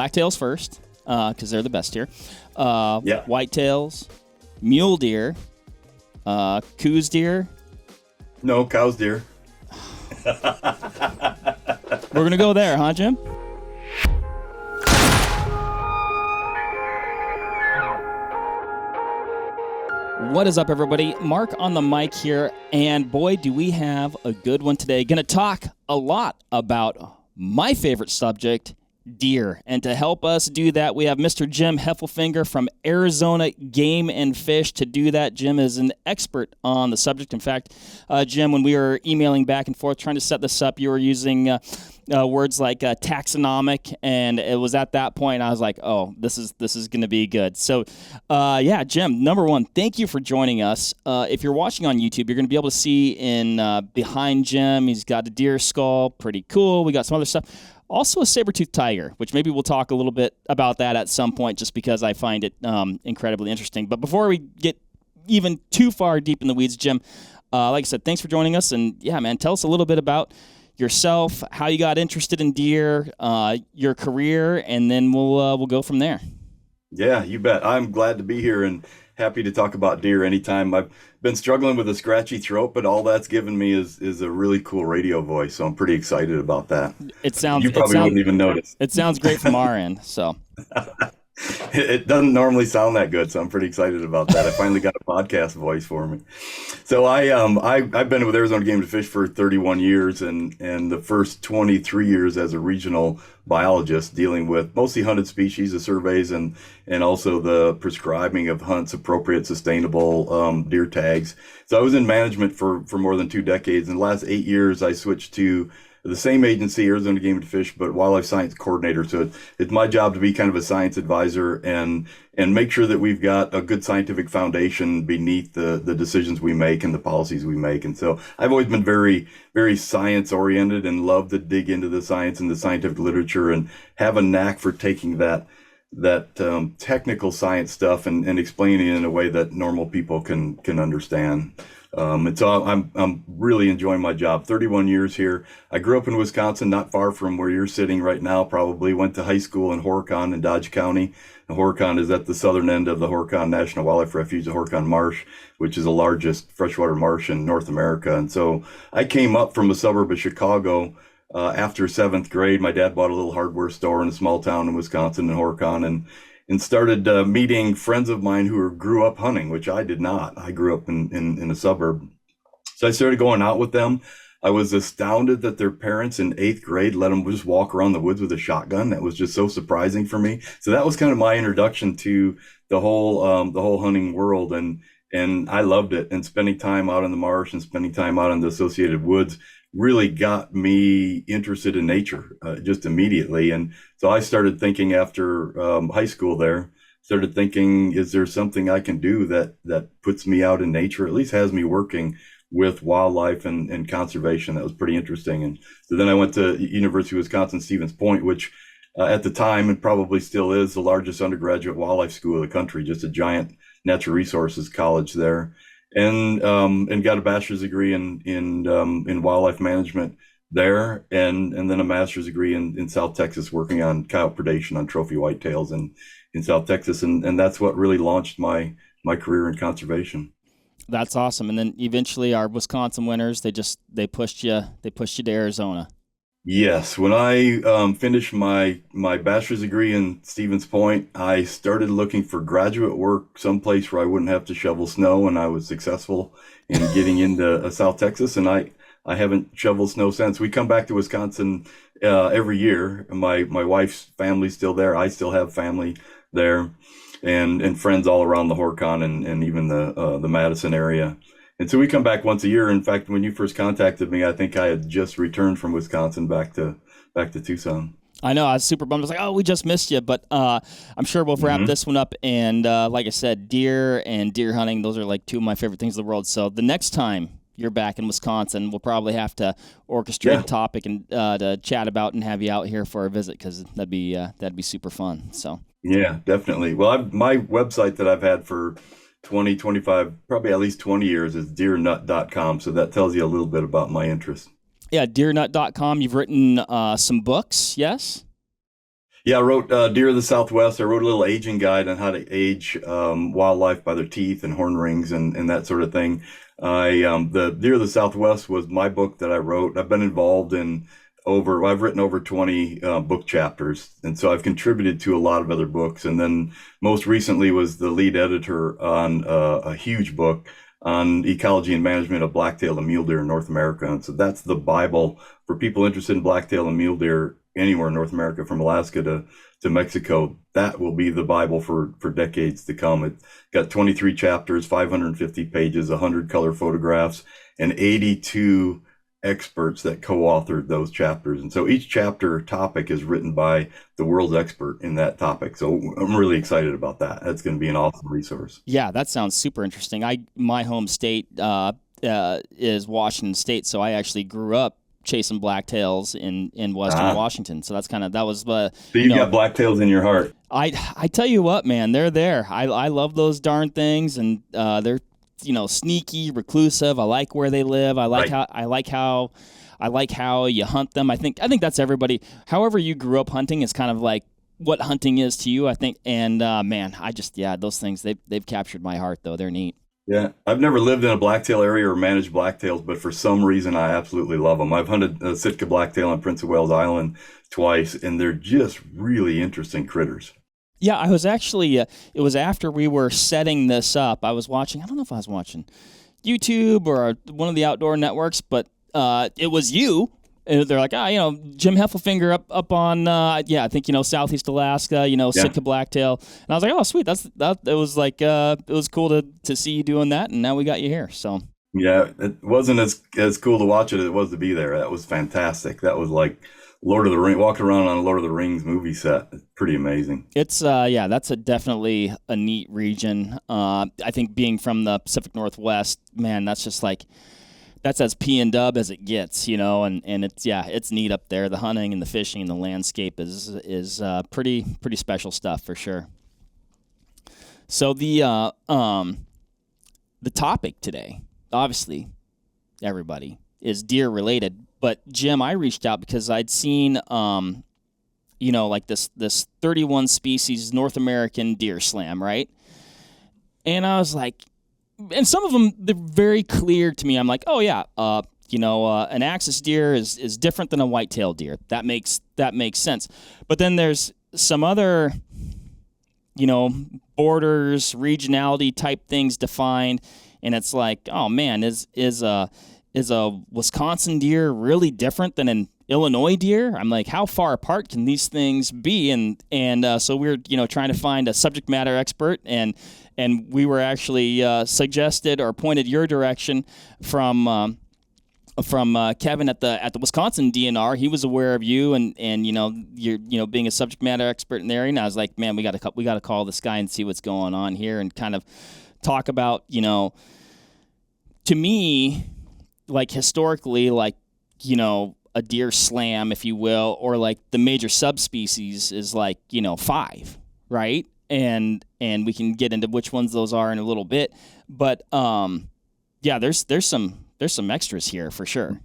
blacktails first, because they're the best deer. Yeah. Whitetails, mule deer, Coues deer. No, Coues deer. We're going to go there, huh, Jim? What is up, everybody? Mark on the mic here, and boy, do we have a good one today. Going to talk a lot about my favorite subject, deer. And to help us do that, we have Mr. Jim Heffelfinger from Arizona Game and Fish to do that. Jim is an expert on the subject. In fact, Jim, when we were emailing back and forth trying to set this up, you were using words like taxonomic, and it was at that point I was like, oh, this is going to be good. So, yeah, Jim, number one, thank you for joining us. If you're watching on YouTube, you're going to be able to see in behind Jim, he's got a deer skull, pretty cool. We got some other stuff. Also a saber-toothed tiger, which maybe we'll talk a little bit about that at some point just because I find it incredibly interesting. But before we get even too far deep in the weeds, Jim, like I said, thanks for joining us. And, yeah, man, tell us a little bit about yourself, how you got interested in deer, your career, and then we'll go from there. Yeah, you bet. I'm glad to be here and happy to talk about deer anytime. I've been struggling with a scratchy throat, but all that's given me is a really cool radio voice, so I'm pretty excited about that. You probably wouldn't even notice. It sounds great from our end, so. It doesn't normally sound that good, so I'm pretty excited about that. I finally got a podcast voice for me. So I've been with Arizona Game and Fish for 31 years, and the first 23 years as a regional biologist, dealing with mostly hunted species, the surveys, and also the prescribing of hunts, appropriate, sustainable deer tags. So I was in management for more than 2 decades. In the last 8 years, I switched to the same agency, Arizona Game and Fish, but wildlife science coordinator. So it's my job to be kind of a science advisor and make sure that we've got a good scientific foundation beneath the decisions we make and the policies we make. And so I've always been very, very science oriented and love to dig into the science and the scientific literature and have a knack for taking that technical science stuff and explaining it in a way that normal people can understand. And so I'm really enjoying my job. 31 years here. I grew up in Wisconsin, not far from where you're sitting right now, probably. Went to high school in Horicon in Dodge County. And Horicon is at the southern end of the Horicon National Wildlife Refuge, the Horicon Marsh, which is the largest freshwater marsh in North America. And so I came up from a suburb of Chicago after 7th grade. My dad bought a little hardware store in a small town in Wisconsin, in Horicon, and started meeting friends of mine who grew up hunting, which I did not. I grew up in a suburb. So I started going out with them. I was astounded that their parents in 8th grade let them just walk around the woods with a shotgun. That was just so surprising for me. So that was kind of my introduction to the whole hunting world. And I loved it. And spending time out in the marsh and spending time out in the associated woods really got me interested in nature just immediately. And so I started thinking after high school is there something I can do that puts me out in nature, at least has me working with wildlife and conservation. That was pretty interesting. And so then I went to University of Wisconsin, Stevens Point, which at the time, and probably still is, the largest undergraduate wildlife school of the country, just a giant natural resources college there. And got a bachelor's degree in wildlife management there, and then a master's degree in South Texas, working on coyote predation on trophy whitetails in South Texas, and that's what really launched my career in conservation. That's awesome. And then eventually our Wisconsin winners, they pushed you to Arizona. Yes, when I finished my bachelor's degree in Stevens Point, I started looking for graduate work someplace where I wouldn't have to shovel snow, and I was successful in getting into South Texas, and I haven't shoveled snow since. We come back to Wisconsin every year. My wife's family's still there. I still have family there, and friends all around the Horicon and even the Madison area. And so we come back once a year. In fact, when you first contacted me, I think I had just returned from Wisconsin back to Tucson. I know. I was super bummed. I was like, oh, we just missed you. But I'm sure we'll wrap this one up. And like I said, deer and deer hunting, those are like 2 of my favorite things in the world. So the next time you're back in Wisconsin, we'll probably have to orchestrate a topic and to chat about and have you out here for a visit, because that'd be super fun. So yeah, definitely. Well, my website that I've had for 20, 25, probably at least 20 years is deernut.com. So that tells you a little bit about my interest. Yeah, deernut.com. You've written some books, yes? Yeah, I wrote Deer of the Southwest. I wrote a little aging guide on how to age wildlife by their teeth and horn rings and that sort of thing. The Deer of the Southwest was my book that I wrote. I've been involved in I've written over 20 book chapters, and so I've contributed to a lot of other books. And then most recently was the lead editor on a huge book on ecology and management of blacktail and mule deer in North America. And so that's the Bible for people interested in blacktail and mule deer anywhere in North America, from Alaska to Mexico. That will be the Bible for decades to come. It got 23 chapters, 550 pages, 100 color photographs, and 82 experts that co-authored those chapters. And so each chapter topic is written by the world's expert in that topic. So I'm really excited about that. That's going to be an awesome resource. Yeah, that sounds super interesting. My home state is Washington State, so I actually grew up chasing blacktails in Western Washington. So that was so you got blacktails in your heart. I tell you what, man, they're there. I love those darn things, and they're sneaky, reclusive. I like where they live. I like how you hunt them. I think that's everybody. However you grew up hunting is kind of like what hunting is to you, I think. And man, those things, they've captured my heart though. They're neat. Yeah, I've never lived in a blacktail area or managed blacktails, but for some reason I absolutely love them. I've hunted Sitka blacktail on Prince of Wales Island twice, and they're just really interesting critters. Yeah, I was actually, it was after we were setting this up. I was watching, I don't know if I was watching YouTube or one of the outdoor networks, but it was you. And they're like, Jim Heffelfinger up on, I think, Southeast Alaska, Sitka blacktail. And I was like, oh, sweet. It was like, it was cool to see you doing that. And now we got you here. So. Yeah, it wasn't as cool to watch it as it was to be there. That was fantastic. That was like Lord of the Rings, walking around on a Lord of the Rings movie set. It's pretty amazing. It's, that's definitely a neat region. I think being from the Pacific Northwest, man, that's just like, that's as P and dub as it gets, and it's neat up there. The hunting and the fishing and the landscape is pretty special stuff for sure. So the topic today, obviously, everybody, is deer related. But Jim, I reached out because I'd seen like this 31 species North American deer slam, right? And I was like, and some of them, they're very clear to me. I'm like, oh yeah, an axis deer is different than a whitetail deer. That makes sense. But then there's some other, borders, regionality type things defined, and it's like, oh man, is a Wisconsin deer really different than an Illinois deer? I'm like, how far apart can these things be? And so we're trying to find a subject matter expert, and we were actually suggested or pointed your direction from Kevin at the Wisconsin DNR. He was aware of you and you're being a subject matter expert in the area. And I was like, man, we got to call this guy and see what's going on here and kind of talk about to me, like historically, like a deer slam, if you will, or like the major subspecies is like 5, right? And we can get into which ones those are in a little bit, but there's some extras here for sure.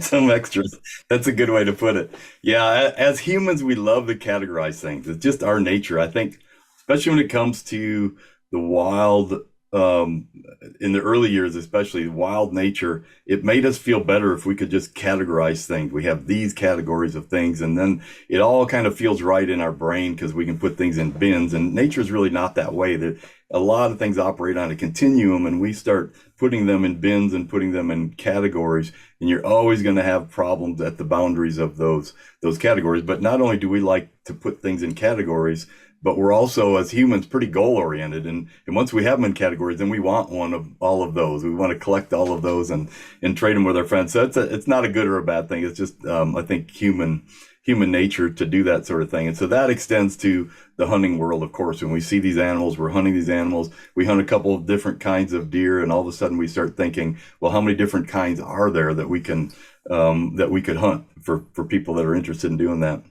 Some extras. That's a good way to put it. Yeah, as humans, we love to categorize things. It's just our nature. I think, especially when it comes to the wild, in the early years, especially wild nature, it made us feel better if we could just categorize things. We have these categories of things, and then it all kind of feels right in our brain because we can put things in bins. And nature is really not that way. A lot of things operate on a continuum, and we start putting them in bins and putting them in categories, and you're always going to have problems at the boundaries of those categories. But not only do we like to put things in categories, but we're also, as humans, pretty goal-oriented. And once we have them in categories, then we want one of all of those. We want to collect all of those and trade them with our friends. So it's not a good or a bad thing. It's just, I think, human nature to do that sort of thing. And so that extends to the hunting world, of course. When we see these animals, we're hunting these animals. We hunt a couple of different kinds of deer, and all of a sudden we start thinking, well, how many different kinds are there that we could hunt for people that are interested in doing that?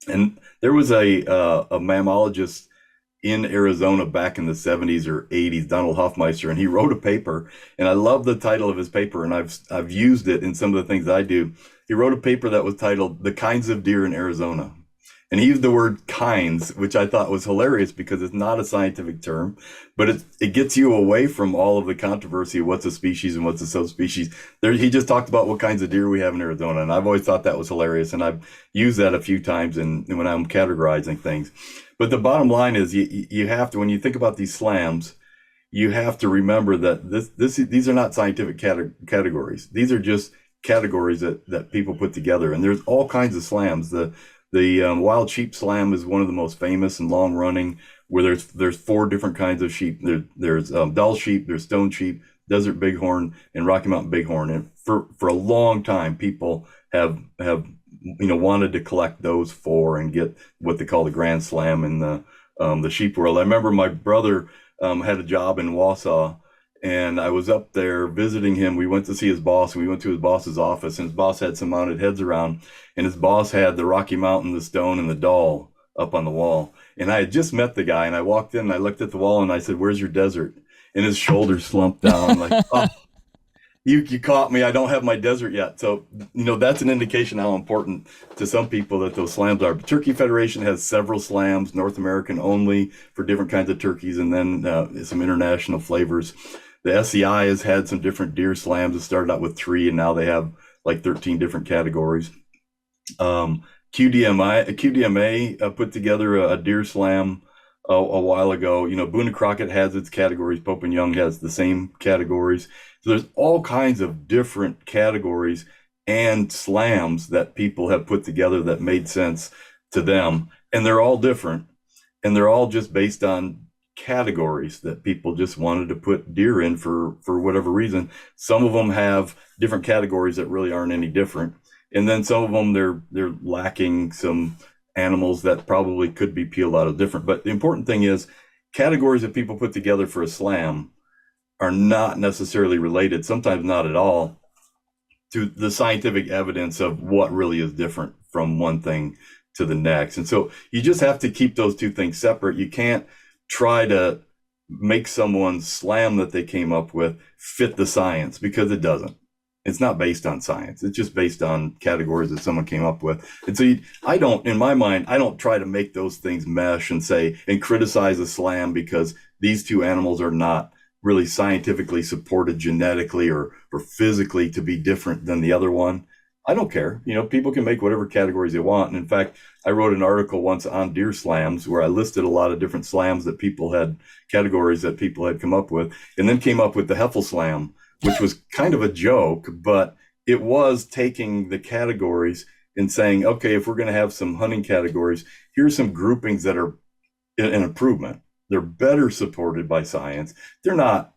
And there was a mammologist in Arizona back in the 70s or 80s, Donald Hoffmeister, and he wrote a paper, and I love the title of his paper, and I've used it in some of the things I do. He wrote a paper that was titled "The Kinds of Deer in Arizona." And he used the word kinds, which I thought was hilarious because it's not a scientific term, but it gets you away from all of the controversy of what's a species and what's a subspecies. He just talked about what kinds of deer we have in Arizona, and I've always thought that was hilarious, and I've used that a few times when I'm categorizing things. But the bottom line is you have to, when you think about these slams, you have to remember that these are not scientific categories. These are just categories that people put together, and there's all kinds of slams. The wild sheep slam is one of the most famous and long running, where there's 4 different kinds of sheep. There's dull sheep, there's stone sheep, desert bighorn, and Rocky Mountain bighorn. And for a long time, people have wanted to collect those 4 and get what they call the Grand Slam in the sheep world. I remember my brother had a job in Wausau, and I was up there visiting him. We went to see his boss, and we went to his boss's office, and his boss had some mounted heads around, and his boss had the Rocky Mountain, the stone, and the doll up on the wall. And I had just met the guy, and I walked in, and I looked at the wall, and I said, "Where's your desert?" And his shoulders slumped down, like, "Oh, you caught me. I don't have my desert yet." So, that's an indication how important to some people that those slams are. Turkey Federation has several slams, North American only for different kinds of turkeys, and then some international flavors. The SEI has had some different deer slams. It started out with 3, and now they have like 13 different categories. QDMA put together a deer slam a while ago. Boone and Crockett has its categories. Pope and Young has the same categories. So there's all kinds of different categories and slams that people have put together that made sense to them. And they're all different. And they're all just based on categories that people just wanted to put deer in for whatever reason. Some of them have different categories that really aren't any different. And then some of them, they're lacking some animals that probably could be peeled out of different. But the important thing is categories that people put together for a slam are not necessarily related, sometimes not at all, to the scientific evidence of what really is different from one thing to the next. And so you just have to keep those two things separate. You can't try to make someone's slam that they came up with fit the science, because it doesn't. It's not based on science. It's just based on categories that someone came up with. And so in my mind, I don't try to make those things mesh and criticize a slam because these two animals are not really scientifically supported genetically or physically to be different than the other one. I don't care. People can make whatever categories they want. And in fact, I wrote an article once on deer slams where I listed a lot of different slams that categories that people had come up with, and then came up with the Heffel slam, which was kind of a joke, but it was taking the categories and saying, okay, if we're going to have some hunting categories, here's some groupings that are an improvement. They're better supported by science. They're not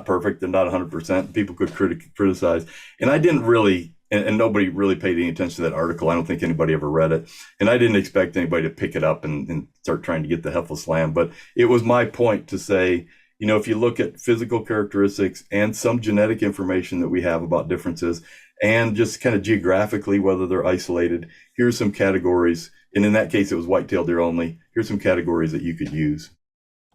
perfect. They're not 100%. People could criticize. And I didn't really, and nobody really paid any attention to that article. I don't think anybody ever read it. And I didn't expect anybody to pick it up and start trying to get the Heffel slam. But it was my point to say, if you look at physical characteristics and some genetic information that we have about differences, and just kind of geographically, whether they're isolated, here's some categories. And in that case, it was whitetail deer only. Here's some categories that you could use.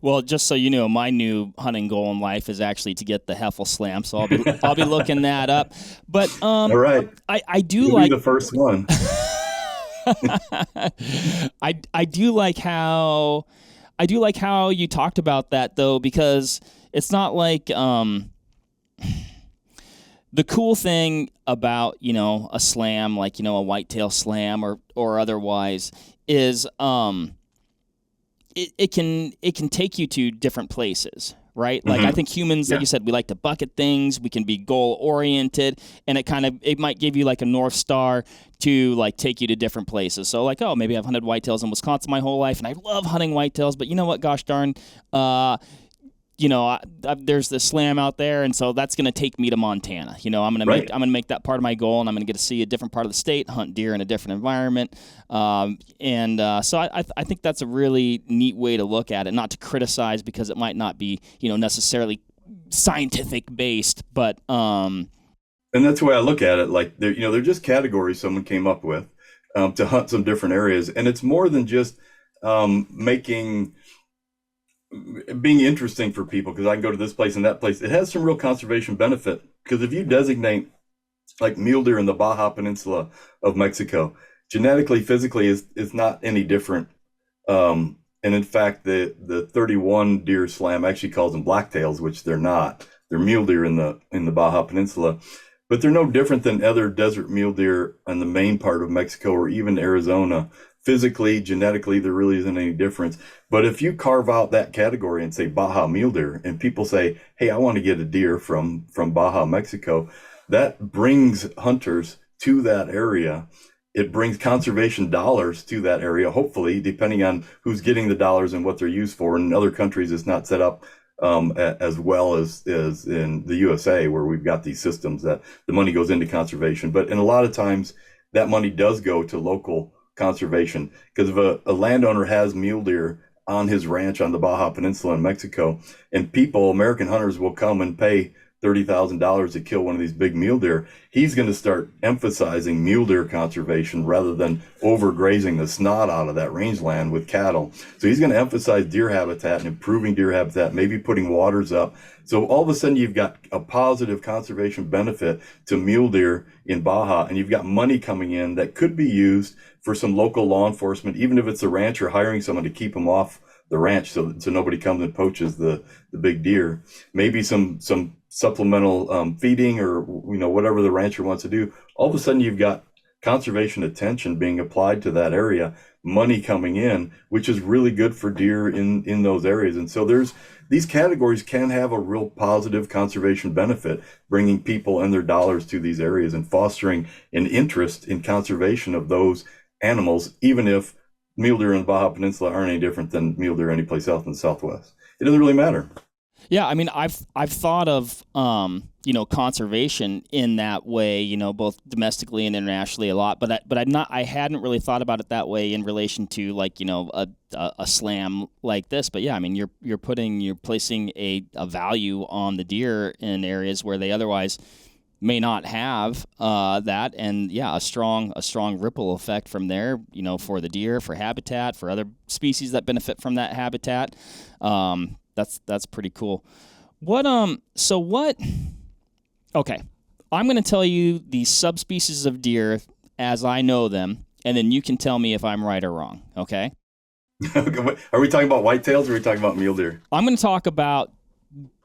Well, just so you know, my new hunting goal in life is actually to get the Heffel slam, so I'll be looking that up. But all right, I do You'll like be the first one. I do like how you talked about that, though, because it's not like the cool thing about a slam, like a whitetail slam or otherwise, is it can take you to different places, right? Like, I think humans, like you said, we like to bucket things. We can be goal oriented, and it might give you like a North Star to like take you to different places. So like, oh, maybe I've hunted whitetails in Wisconsin my whole life, and I love hunting whitetails, but you know what? Gosh darn, there's this slam out there, and so that's going to take me to Montana. I'm going to make that part of my goal, and I'm going to get to see a different part of the state, hunt deer in a different environment. So I think that's a really neat way to look at it, not to criticize because it might not be, necessarily scientific based, but and that's the way I look at it. Like they're just categories someone came up with to hunt some different areas, and it's more than just being interesting for people because I can go to this place and that place. It has some real conservation benefit because if you designate like mule deer in the Baja Peninsula of Mexico, genetically, physically is not any different. And in fact, the 31 deer slam actually calls them blacktails, which they're not. They're mule deer in the Baja Peninsula, but they're no different than other desert mule deer in the main part of Mexico or even Arizona. Physically, genetically, there really isn't any difference. But if you carve out that category and say Baja mule deer, and people say, "Hey, I want to get a deer from Baja, Mexico," that brings hunters to that area. It brings conservation dollars to that area, hopefully, depending on who's getting the dollars and what they're used for. In other countries, it's not set up as well as in the USA, where we've got these systems that the money goes into conservation. But in a lot of times, that money does go to local conservation, because if a landowner has mule deer on his ranch on the Baja Peninsula in Mexico, and people, American hunters, will come and pay $30,000 to kill one of these big mule deer, he's going to start emphasizing mule deer conservation rather than overgrazing the snot out of that rangeland with cattle. So he's going to emphasize deer habitat and improving deer habitat, maybe putting waters up. So all of a sudden you've got a positive conservation benefit to mule deer in Baja, and you've got money coming in that could be used for some local law enforcement, even if it's a rancher hiring someone to keep them off the ranch so nobody comes and poaches the big deer. Maybe some supplemental feeding, or whatever the rancher wants to do. All of a sudden you've got conservation attention being applied to that area, money coming in, which is really good for deer in those areas. And so these categories can have a real positive conservation benefit, bringing people and their dollars to these areas and fostering an interest in conservation of those animals, even if mule deer in the Baja Peninsula aren't any different than mule deer anyplace else in the Southwest. It doesn't really matter. Yeah, I mean, I've thought of conservation in that way, both domestically and internationally a lot, but I hadn't really thought about it that way in relation to a slam like this. But yeah, I mean, you're placing a value on the deer in areas where they otherwise may not have that, and yeah, a strong ripple effect from there, for the deer, for habitat, for other species that benefit from that habitat. That's pretty cool. Okay, I'm going to tell you the subspecies of deer as I know them, and then you can tell me if I'm right or wrong, okay? Are we talking about whitetails, or are we talking about mule deer? I'm going to talk about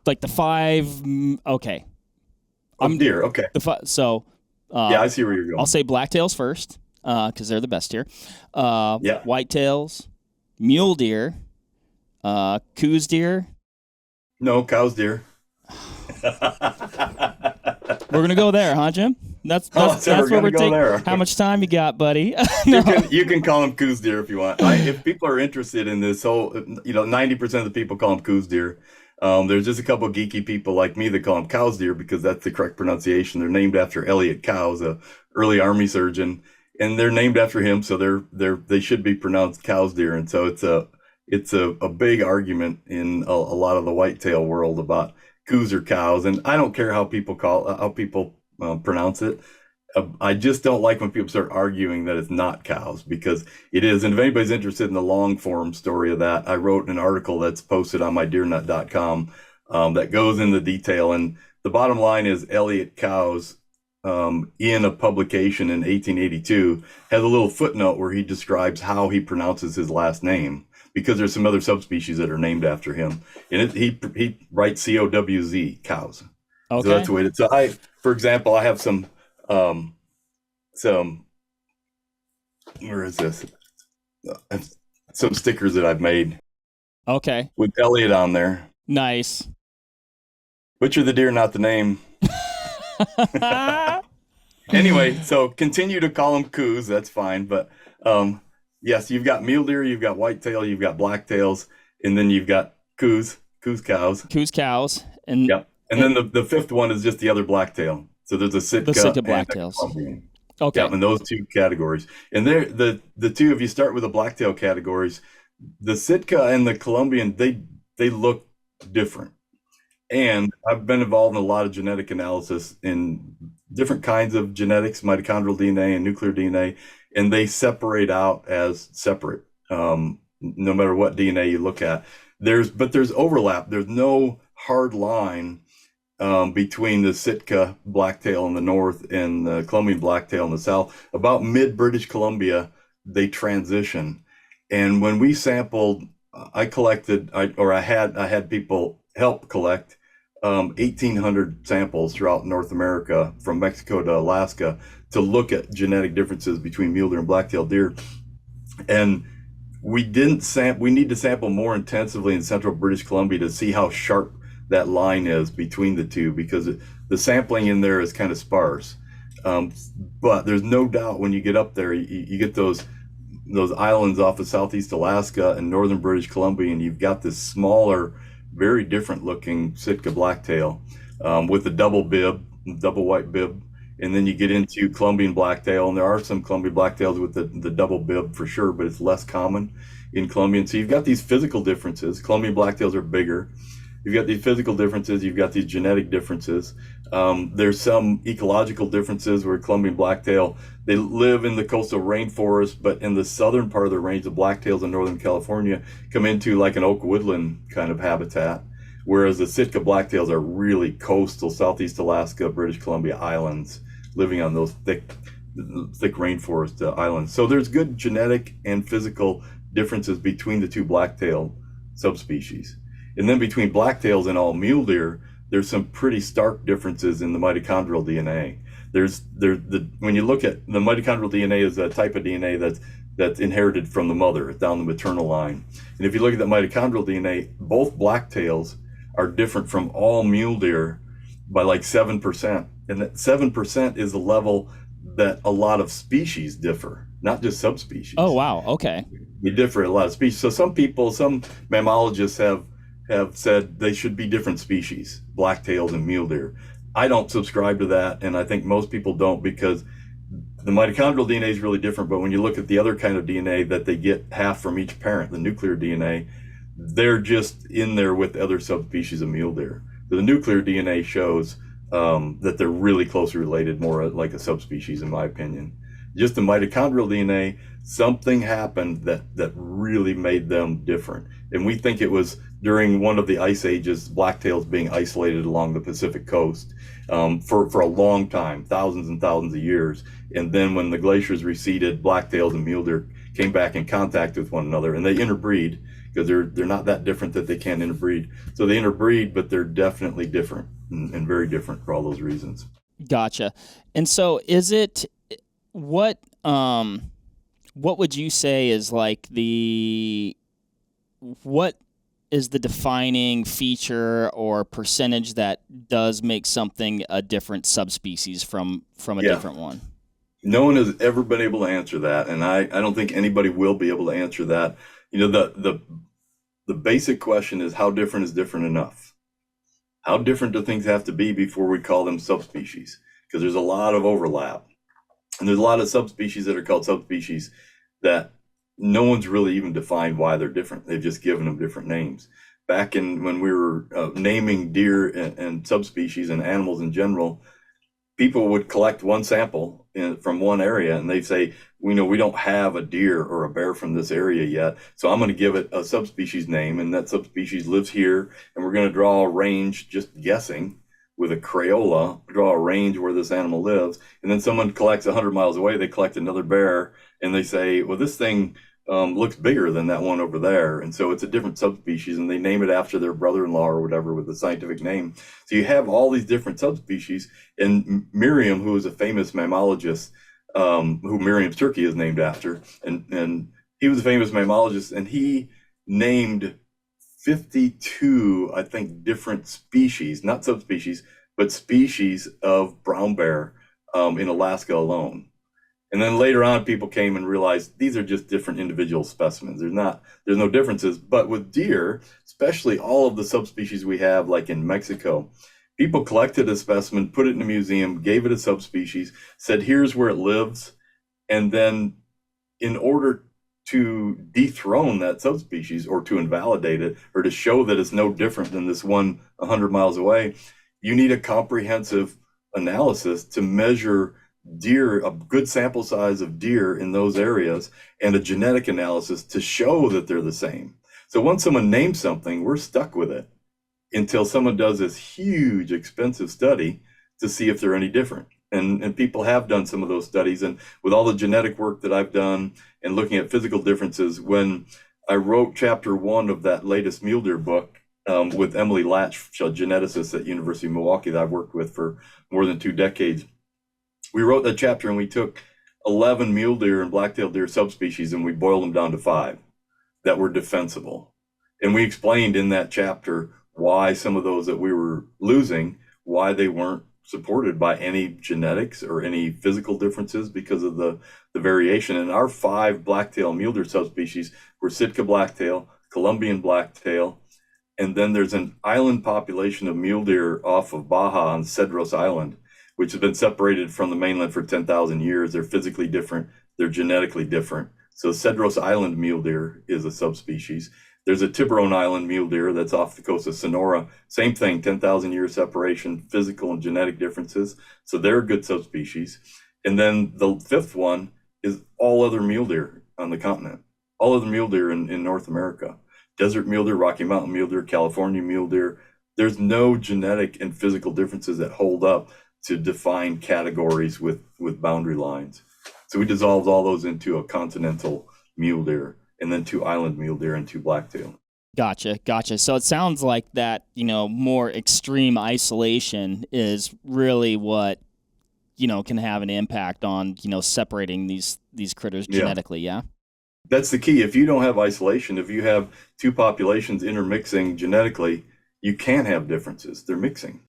the five, okay. Deer, okay. Yeah, I see where you're going. I'll say blacktails first, because they're the best here. Yeah. Whitetails, mule deer, Coues deer. No, Coues deer. We're gonna go there, huh, Jim? That's where we're taking. There. How much time you got, buddy? No. You can call them Coues deer if you want. If people are interested in this, 90% of the people call them Coues deer. There's just a couple of geeky people like me that call them Coues deer because that's the correct pronunciation. They're named after Elliot Coues, a early army surgeon, and they're named after him, so they should be pronounced Coues deer. And so it's a big argument in a lot of the whitetail world about Coues or cows, and I don't care how people pronounce it. I just don't like when people start arguing that it's not cows, because it is. And if anybody's interested in the long form story of that, I wrote an article that's posted on mydeernut.com that goes into detail. And the bottom line is Elliot Coues, in a publication in 1882, has a little footnote where he describes how he pronounces his last name, because there's some other subspecies that are named after him. And he writes C-O-W-Z, cows. Okay. So that's the way so for example, I have some, where is this? Some stickers that I've made. Okay. With Elliot on there. Nice. Butcher the deer, not the name. Anyway, so continue to call them Coues. That's fine. But yes, you've got mule deer, you've got whitetail, you've got blacktails, and then you've got Coues cows. Coues cows. And then the fifth one is just the other blacktail. So there's a Sitka, blacktails. Okay. Yeah, in those two categories. And there, the two, if you start with the blacktail categories, the Sitka and the Colombian, they look different. And I've been involved in a lot of genetic analysis in different kinds of genetics, mitochondrial DNA and nuclear DNA, and they separate out as separate, no matter what DNA you look at. There's overlap. There's no hard line between the Sitka blacktail in the north and the Columbian blacktail in the south. About mid-British Columbia, they transition. And when we sampled, I collected, I had people help collect 1,800 samples throughout North America, from Mexico to Alaska, to look at genetic differences between mule deer and blacktail deer. And we didn't we need to sample more intensively in central British Columbia to see how sharp that line is between the two, because the sampling in there is kind of sparse. But there's no doubt when you get up there, you get those islands off of southeast Alaska and northern British Columbia, and you've got this smaller, very different looking Sitka blacktail with a double white bib. And then you get into Columbian blacktail, and there are some Columbian blacktails with the double bib for sure, but it's less common in Columbian. So you've got these physical differences. Columbian blacktails are bigger. You've got these physical differences. You've got these genetic differences. There's some ecological differences where Columbian blacktail, they live in the coastal rainforest, but in the southern part of the range, the blacktails in Northern California come into like an oak woodland kind of habitat, whereas the Sitka blacktails are really coastal, southeast Alaska, British Columbia islands, living on those thick rainforest islands. So there's good genetic and physical differences between the two blacktail subspecies. And then between blacktails and all mule deer, there's some pretty stark differences in the mitochondrial DNA. When you look at the mitochondrial DNA, is a type of DNA that's inherited from the mother down the maternal line. And if you look at the mitochondrial DNA, both blacktails are different from all mule deer by like 7%. And that 7% is a level that a lot of species differ, not just subspecies. Oh, wow. Okay. We differ a lot of species. So some mammalogists have said they should be different species, blacktails and mule deer. I don't subscribe to that, and I think most people don't, because the mitochondrial DNA is really different. But when you look at the other kind of DNA that they get half from each parent, the nuclear DNA, they're just in there with other subspecies of mule deer. So the nuclear DNA shows that they're really closely related, more like a subspecies, in my opinion. Just the mitochondrial DNA, something happened that really made them different. And we think it was during one of the ice ages, blacktails being isolated along the Pacific coast for a long time, thousands and thousands of years. And then when the glaciers receded, blacktails and mule deer came back in contact with one another, and they interbreed, because they're not that different that they can't interbreed. So they interbreed, but they're definitely different and very different for all those reasons. Gotcha. And so is it, what would you say is like what is the defining feature or percentage that does make something a different subspecies from a different one? No one has ever been able to answer that, and I don't think anybody will be able to answer that. You know, the basic question is, how different is different enough? How different do things have to be before we call them subspecies? Because there's a lot of overlap. And there's a lot of subspecies that are called subspecies that no one's really even defined why they're different. They've just given them different names. Back when we were naming deer and subspecies and animals in general, people would collect one sample from one area, and they'd say, we don't have a deer or a bear from this area yet, so I'm going to give it a subspecies name, and that subspecies lives here, and we're going to draw a range, just guessing, with a Crayola, draw a range where this animal lives. And then someone collects 100 miles away, they collect another bear, and they say, well, this thing looks bigger than that one over there, and so it's a different subspecies, and they name it after their brother-in-law or whatever with a scientific name. So you have all these different subspecies, and Merriam, who is a famous mammologist, who Merriam's turkey is named after, and he was a famous mammologist, and he named 52, I think, different species, not subspecies, but species of brown bear in Alaska alone. And then later on, people came and realized these are just different individual specimens. There's no differences. But with deer, especially all of the subspecies we have, like in Mexico, people collected a specimen, put it in a museum, gave it a subspecies, said, here's where it lives. And then in order to dethrone that subspecies or to invalidate it or to show that it's no different than this one 100 miles away, you need a comprehensive analysis to measure deer, a good sample size of deer in those areas, and a genetic analysis to show that they're the same. So once someone names something, we're stuck with it. until someone does this huge, expensive study to see if they're any different. And people have done some of those studies. And with all the genetic work that I've done and looking at physical differences, when I wrote chapter 1 of that latest mule deer book with Emily Latch, a geneticist at University of Milwaukee that I've worked with for more than 2 decades, we wrote that chapter and we took 11 mule deer and blacktail deer subspecies and we boiled them down to 5 that were defensible. And we explained in that chapter why some of those that we were losing, why they weren't supported by any genetics or any physical differences because of the variation. And our 5 blacktail mule deer subspecies were Sitka blacktail, Colombian blacktail, and then there's an island population of mule deer off of Baja on Cedros Island, which has been separated from the mainland for 10,000 years. They're physically different. They're genetically different. So Cedros Island mule deer is a subspecies. There's a Tiburon Island mule deer that's off the coast of Sonora. Same thing, 10,000 year separation, physical and genetic differences. So they're a good subspecies. And then the 5th one is all other mule deer on the continent, all other mule deer in North America. Desert mule deer, Rocky Mountain mule deer, California mule deer. There's no genetic and physical differences that hold up to define categories with boundary lines. So we dissolved all those into a continental mule deer, and then 2 island mule deer and 2 blacktail. Gotcha. So it sounds like that, more extreme isolation is really what, can have an impact on, separating these critters genetically, yeah? That's the key. If you don't have isolation, if you have 2 populations intermixing genetically, you can't have differences. They're mixing.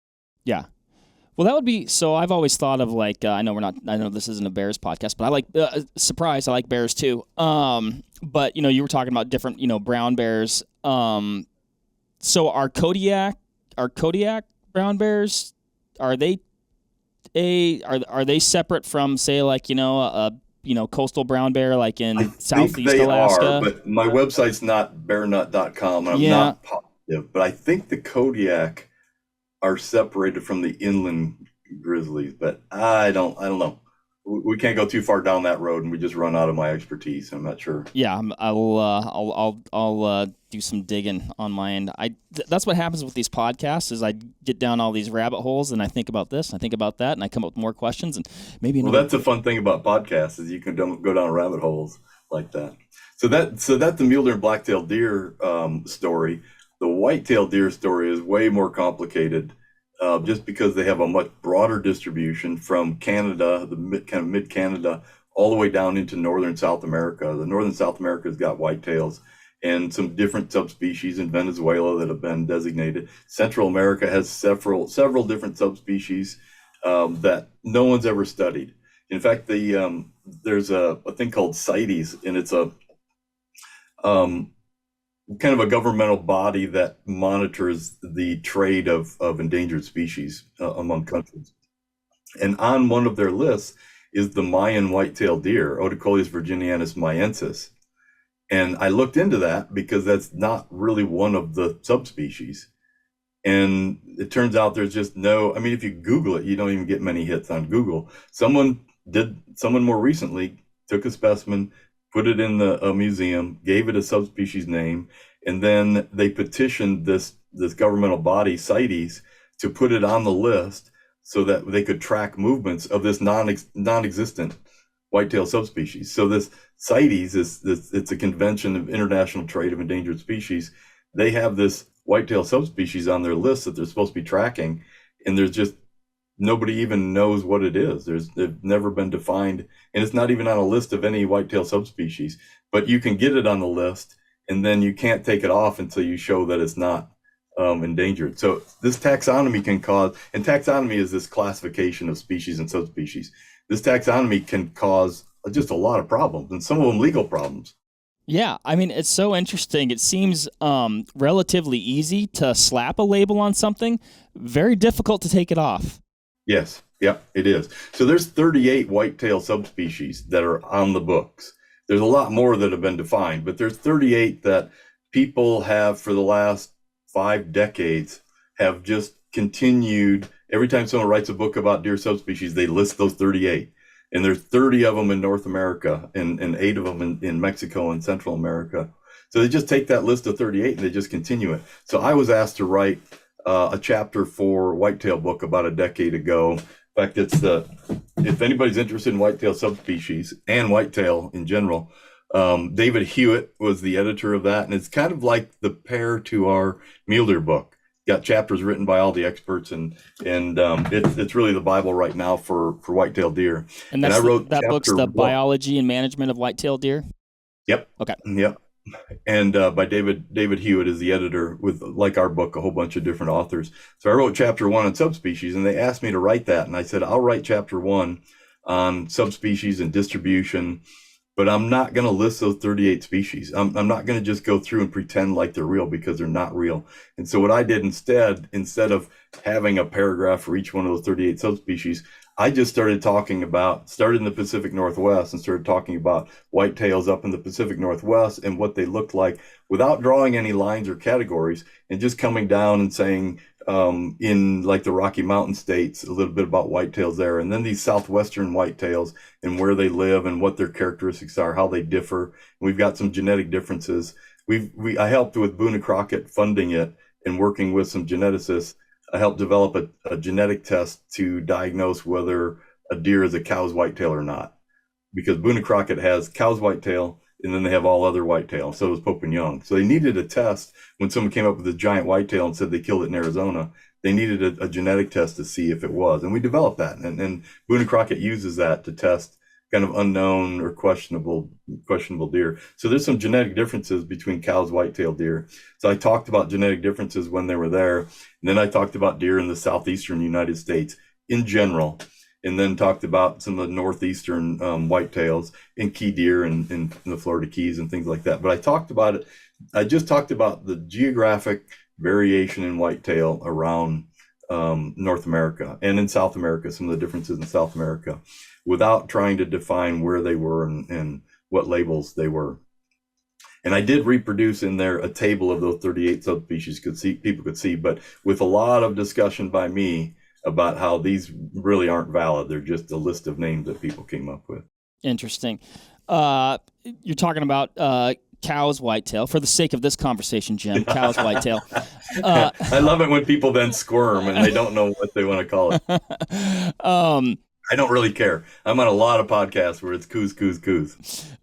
Yeah. Well, that would be, so I've always thought of I know this isn't a bears podcast, but I like, surprise, I like bears too. But, you were talking about different, brown bears. So are Kodiak brown bears, are they separate from, say, a coastal brown bear like in Southeast Alaska? Are, but my website's not bearnut.com. I'm not positive, but I think the Kodiak are separated from the inland grizzlies, but I don't know. We can't go too far down that road, and we just run out of my expertise. I'm not sure. Yeah, I'll do some digging on my end. That's what happens with these podcasts is I get down all these rabbit holes, and I think about this, and I think about that, and I come up with more questions, and maybe. Well, that's the fun thing about podcasts is you can go down rabbit holes like that. So that's the mule deer and blacktail deer story. The whitetail deer story is way more complicated, just because they have a much broader distribution from Canada, the mid Canada, all the way down into northern South America. The northern South America has got whitetails and some different subspecies in Venezuela that have been designated. Central America has several different subspecies that no one's ever studied. In fact, there's a thing called CITES, and it's a kind of a governmental body that monitors the trade of endangered species among countries. And on one of their lists is the Mayan white-tailed deer, Odocoileus virginianus maiensis. And I looked into that because that's not really one of the subspecies. And it turns out there's just if you Google it, you don't even get many hits on Google. Someone more recently took a specimen, put it in a museum, gave it a subspecies name, and then they petitioned this governmental body, CITES, to put it on the list so that they could track movements of this non-existent whitetail subspecies. So this CITES it's a convention of international trade of endangered species. They have this whitetail subspecies on their list that they're supposed to be tracking, and there's just nobody even knows what it is. They've never been defined, and it's not even on a list of any whitetail subspecies. But you can get it on the list, and then you can't take it off until you show that it's not endangered. So this taxonomy can cause, and taxonomy is this classification of species and subspecies. This taxonomy can cause just a lot of problems, and some of them legal problems. Yeah, it's so interesting. It seems relatively easy to slap a label on something, very difficult to take it off. Yes, yeah, it is. So there's 38 whitetail subspecies that are on the books. There's a lot more that have been defined, but there's 38 that people have for the last 5 decades have just continued. Every time someone writes a book about deer subspecies, they list those 38. And there's 30 of them in North America and 8 of them in Mexico and Central America. So they just take that list of 38 and they just continue it. So I was asked to write a chapter for whitetail book about a decade ago. In fact, if anybody's interested in whitetail subspecies and whitetail in general, David Hewitt was the editor of that, and it's kind of like the pair to our Mule book. Got chapters written by all the experts, and it's really the Bible right now for whitetail deer. And I wrote that book's the 1. biology and management of white-tailed deer. Yep. Okay. Yep. And by David Hewitt is the editor, with, like our book, a whole bunch of different authors. So I wrote chapter 1 on subspecies, and they asked me to write that, and I said I'll write chapter 1 on subspecies and distribution, but I'm not going to list those 38 species. I'm not going to just go through and pretend like they're real, because they're not real. And so what I did instead of having a paragraph for each one of those 38 subspecies, I just started in the Pacific Northwest and started talking about whitetails up in the Pacific Northwest and what they looked like, without drawing any lines or categories, and just coming down and saying, in like the Rocky Mountain states, a little bit about whitetails there, and then these southwestern whitetails and where they live and what their characteristics are, how they differ. We've got some genetic differences. I helped with Boone and Crockett funding it and working with some geneticists. I helped develop a genetic test to diagnose whether a deer is a Coues whitetail or not, because Boone and Crockett has Coues whitetail, and then they have all other whitetail. So does Pope and Young. So they needed a test. When someone came up with a giant whitetail and said they killed it in Arizona, they needed a genetic test to see if it was. And we developed that. And Boone and Crockett uses that to test kind of unknown or questionable deer. So there's some genetic differences between Coues whitetail deer. So I talked about genetic differences when they were there. And then I talked about deer in the southeastern United States in general, and then talked about some of the northeastern whitetails and key deer in the Florida Keys and things like that. But I just talked about the geographic variation in whitetail around North America and in South America, some of the differences in South America, without trying to define where they were and what labels they were. And I did reproduce in there a table of those 38 subspecies people could see, but with a lot of discussion by me about how these really aren't valid. They're just a list of names that people came up with. Interesting. You're talking about Coues whitetail. For the sake of this conversation, Jim, Coues whitetail. I love it when people then squirm and they don't know what they want to call it. I don't really care. I'm on a lot of podcasts where it's Coues.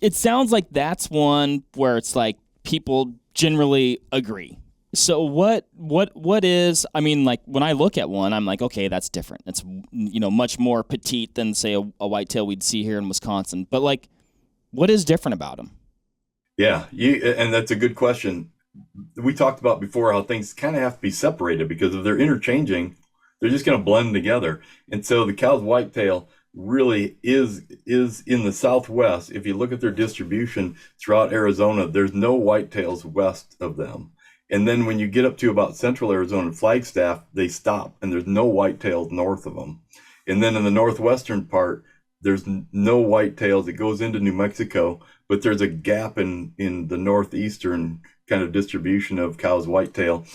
It sounds like that's one where it's like people generally agree. So what is, I mean, like when I look at one, I'm like, okay, that's different. It's, much more petite than, say, a whitetail we'd see here in Wisconsin. But like, what is different about them? Yeah, and that's a good question. We talked about before how things kind of have to be separated, because if they're interchanging, they're just going to blend together. And so the Coues whitetail really is in the Southwest. If you look at their distribution throughout Arizona, there's no whitetails west of them. And then when you get up to about central Arizona and Flagstaff, they stop, and there's no whitetails north of them. And then in the northwestern part, there's no whitetails. It goes into New Mexico, but there's a gap in the northeastern kind of distribution of Coues whitetail.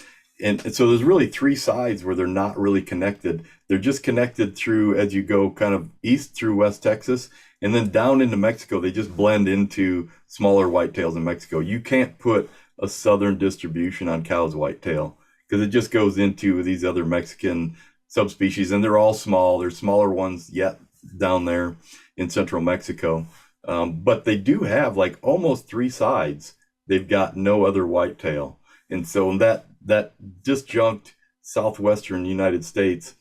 And so there's really three sides where they're not really connected. They're just connected through, as you go kind of east through West Texas, and then down into Mexico, they just blend into smaller whitetails in Mexico. You can't put a southern distribution on Coues whitetail, because it just goes into these other Mexican subspecies, and they're all small. There's smaller ones yet down there in central Mexico, but they do have like almost three sides. They've got no other whitetail, and so that disjunct southwestern United States,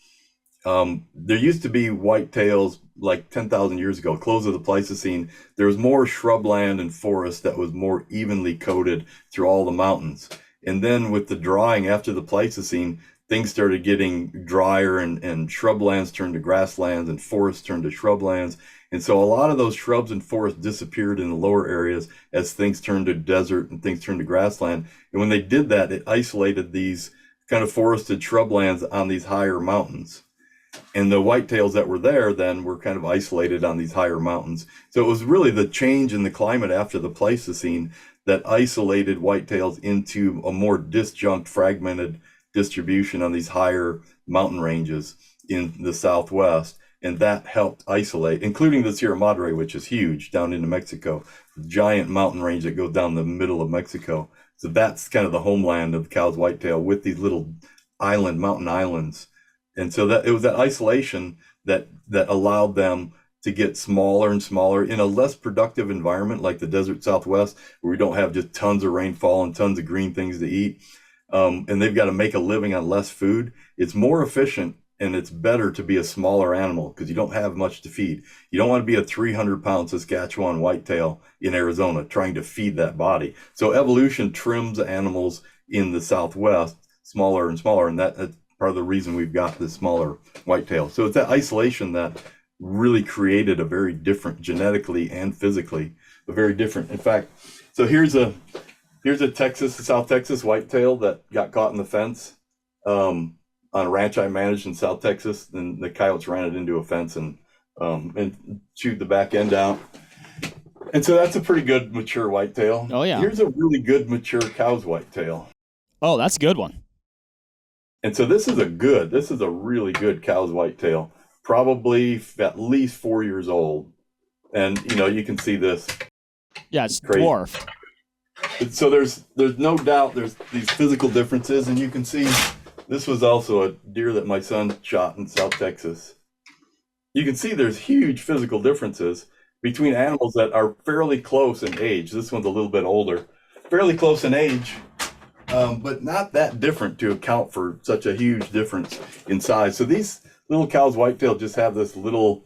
there used to be whitetails like 10,000 years ago, close of the Pleistocene. There was more shrubland and forest that was more evenly coated through all the mountains. And then with the drying after the Pleistocene, things started getting drier, and shrublands turned to grasslands and forests turned to shrublands. And so a lot of those shrubs and forests disappeared in the lower areas as things turned to desert and things turned to grassland. And when they did that, it isolated these kind of forested shrublands on these higher mountains. And the whitetails that were there then were kind of isolated on these higher mountains. So it was really the change in the climate after the Pleistocene that isolated whitetails into a more disjunct, fragmented distribution on these higher mountain ranges in the Southwest. and that helped isolate, including the Sierra Madre, which is huge down into Mexico, giant mountain range that goes down the middle of Mexico. So that's kind of the homeland of the Coues whitetail with these little mountain islands. And so that it was that isolation that allowed them to get smaller and smaller in a less productive environment like the desert Southwest, where we don't have just tons of rainfall and tons of green things to eat. And they've got to make a living on less food. It's more efficient and it's better to be a smaller animal because you don't have much to feed. You don't want to be a 300-pound Saskatchewan whitetail in Arizona trying to feed that body. So evolution trims animals in the Southwest smaller and smaller, and that's part of the reason we've got this smaller whitetail. So it's that isolation that really created a very different, genetically and physically, a very different. In fact, so here's a South Texas whitetail that got caught in the fence on a ranch I managed in South Texas, and the coyotes ran it into a fence and chewed the back end out. And so that's a pretty good mature whitetail. Oh yeah. Here's a really good mature Coues whitetail. Oh, that's a good one. And so this is a really good Coues whitetail, probably at least 4 years old. And you can see this. Yeah, it's crazy. Dwarfed. So there's no doubt there's these physical differences, and you can see this was also a deer that my son shot in South Texas. You can see there's huge physical differences between animals that are fairly close in age. This one's a little bit older, fairly close in age, but not that different to account for such a huge difference in size. So these little Coues whitetail just have this little,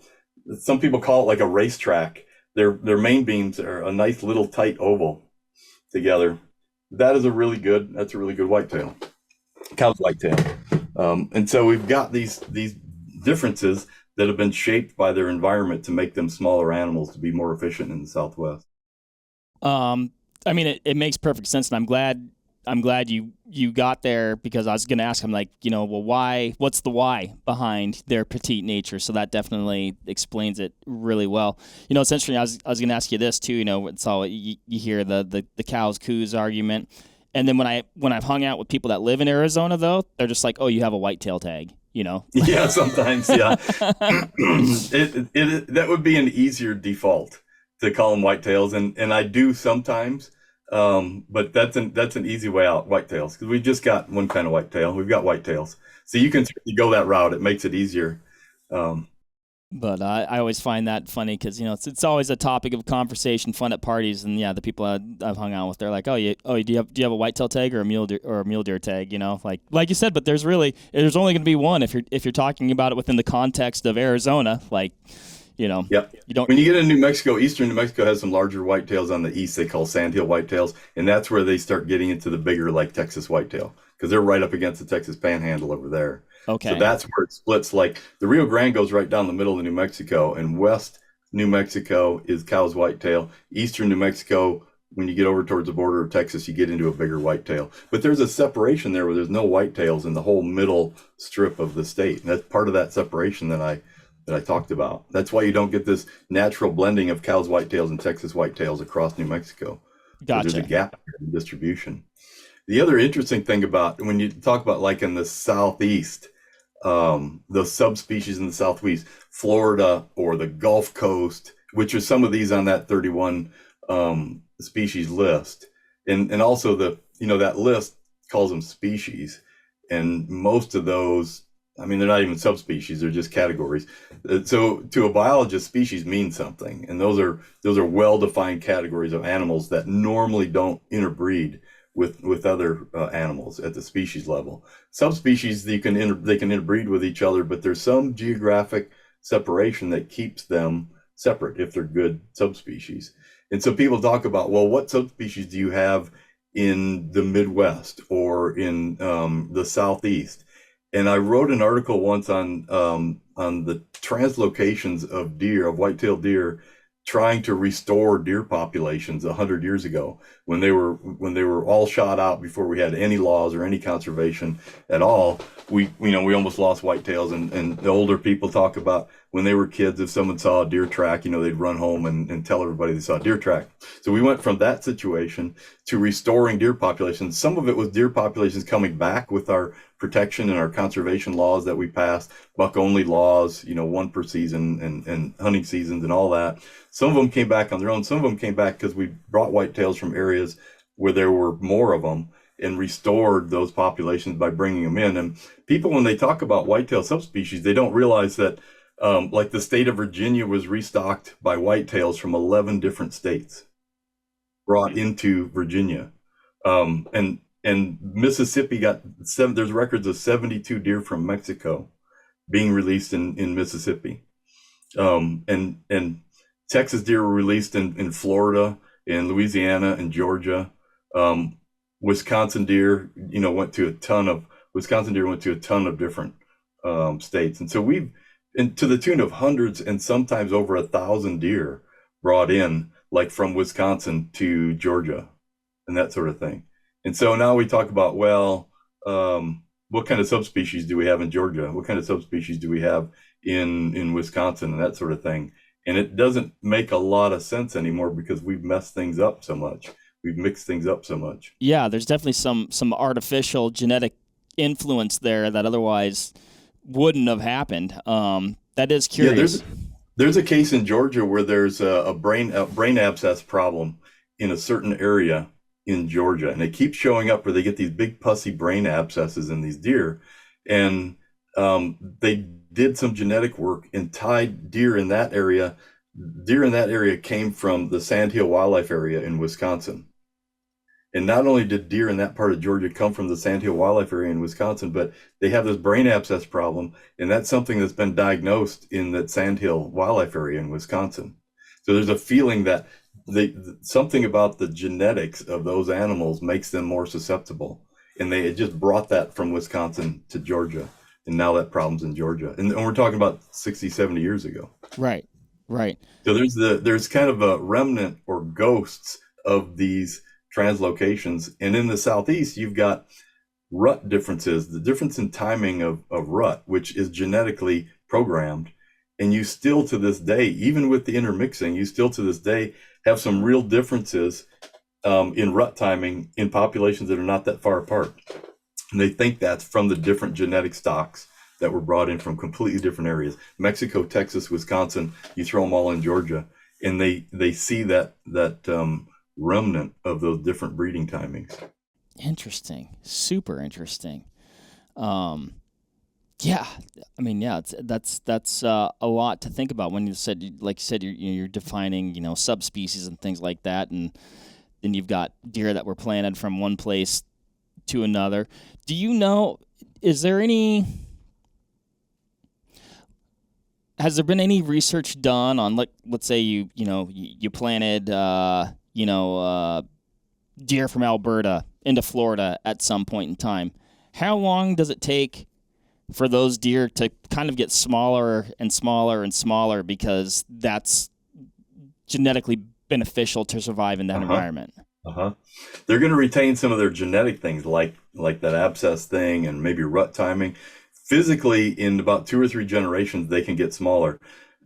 some people call it like a racetrack. Their main beams are a nice little tight oval together. That's a really good whitetail, Coues whitetail. And so we've got these differences that have been shaped by their environment to make them smaller animals to be more efficient in the Southwest. I mean, it makes perfect sense, and I'm glad you got there, because I was going to ask him, like, well, why? What's the why behind their petite nature? So that definitely explains it really well. It's interesting. I was going to ask you this too. It's all you hear the Coues Coues argument, and then when I've hung out with people that live in Arizona, though, they're just like, oh, you have a whitetail tag. Yeah, sometimes, yeah. That would be an easier default to call them whitetails, and I do sometimes. But that's an easy way out, whitetails, because we've just got one kind of whitetail. We've got whitetails, so you can certainly go that route. It makes it easier. But I always find that funny because it's always a topic of conversation, fun at parties, and yeah, the people I've hung out with, they're like, do you have a whitetail tag or a mule deer tag? Like you said, but there's only going to be one if you're talking about it within the context of Arizona, like. Yep. You don't. When you get in New Mexico, eastern New Mexico has some larger whitetails on the east. They call sandhill whitetails, and that's where they start getting into the bigger, like Texas whitetail, because they're right up against the Texas Panhandle over there. Okay. So that's where it splits. Like the Rio Grande goes right down the middle of New Mexico, and west New Mexico is Coues whitetail. Eastern New Mexico, when you get over towards the border of Texas, you get into a bigger whitetail. But there's a separation there where there's no whitetails in the whole middle strip of the state, and that's part of that separation that I talked about. That's why you don't get this natural blending of Coues whitetails and Texas whitetails across New Mexico. Gotcha. There's a gap in distribution. The other interesting thing about when you talk about like in the Southeast, the subspecies in the Southeast, Florida or the Gulf Coast, which are some of these on that 31 species list, and also that list calls them species, and most of those, I mean, they're not even subspecies; they're just categories. So, to a biologist, species means something, and those are well-defined categories of animals that normally don't interbreed with other animals at the species level. Subspecies, they can interbreed with each other, but there's some geographic separation that keeps them separate if they're good subspecies. And so people talk about, well, what subspecies do you have in the Midwest or in the Southeast? And I wrote an article once on the translocations of deer, of white-tailed deer, trying to restore deer populations 100 years ago when they were all shot out before we had any laws or any conservation at all. We almost lost whitetails, and the older people talk about when they were kids, if someone saw a deer track, they'd run home and tell everybody they saw a deer track. So we went from that situation to restoring deer populations. Some of it was deer populations coming back with our protection and our conservation laws that we passed, buck only laws, one per season and hunting seasons and all that. Some of them came back on their own. Some of them came back because we brought whitetails from areas where there were more of them and restored those populations by bringing them in. And people, when they talk about whitetail subspecies, they don't realize that like the state of Virginia was restocked by whitetails from 11 different states brought into Virginia. And Mississippi got there's records of 72 deer from Mexico being released in Mississippi. And Texas deer were released in Florida, in Louisiana, and Georgia. Wisconsin deer, went to a ton of different states. And so and to the tune of hundreds and sometimes over 1,000 deer brought in, like from Wisconsin to Georgia and that sort of thing. And so now we talk about, well, what kind of subspecies do we have in Georgia? What kind of subspecies do we have in Wisconsin and that sort of thing? And it doesn't make a lot of sense anymore because we've messed things up so much. We've mixed things up so much. Yeah, there's definitely some artificial genetic influence there that otherwise wouldn't have happened. That is curious. Yeah, there's a case in Georgia where there's a brain abscess problem in a certain area in Georgia, and it keeps showing up where they get these big pussy brain abscesses in these deer. And they did some genetic work and tied deer in that area. Deer in that area came from the Sandhill Wildlife Area in Wisconsin. And not only did deer in that part of Georgia come from the Sandhill Wildlife Area in Wisconsin, but they have this brain abscess problem, and that's something that's been diagnosed in that Sandhill Wildlife Area in Wisconsin. So there's a feeling that something about the genetics of those animals makes them more susceptible. And they had just brought that from Wisconsin to Georgia, and now that problem's in Georgia. And we're talking about 60, 70 years ago. Right. So there's kind of a remnant or ghosts of these translocations. And in the Southeast, you've got rut differences, the difference in timing of rut, which is genetically programmed. And you still to this day, even with the intermixing, you still to this day have some real differences in rut timing in populations that are not that far apart. And they think that's from the different genetic stocks that were brought in from completely different areas. Mexico, Texas, Wisconsin, you throw them all in Georgia, and they see that remnant of those different breeding timings. Interesting. Super interesting. Yeah, I mean, yeah, that's a lot to think about when you said, like you said, you're defining, subspecies and things like that, and then you've got deer that were planted from one place to another. Do you know? Has there been any research done on, like, let's say you planted deer from Alberta into Florida at some point in time? How long does it take for those deer to kind of get smaller and smaller and smaller because that's genetically beneficial to survive in that environment? They're going to retain some of their genetic things like that abscess thing and maybe rut timing. Physically, in about 2 or 3 generations, they can get smaller.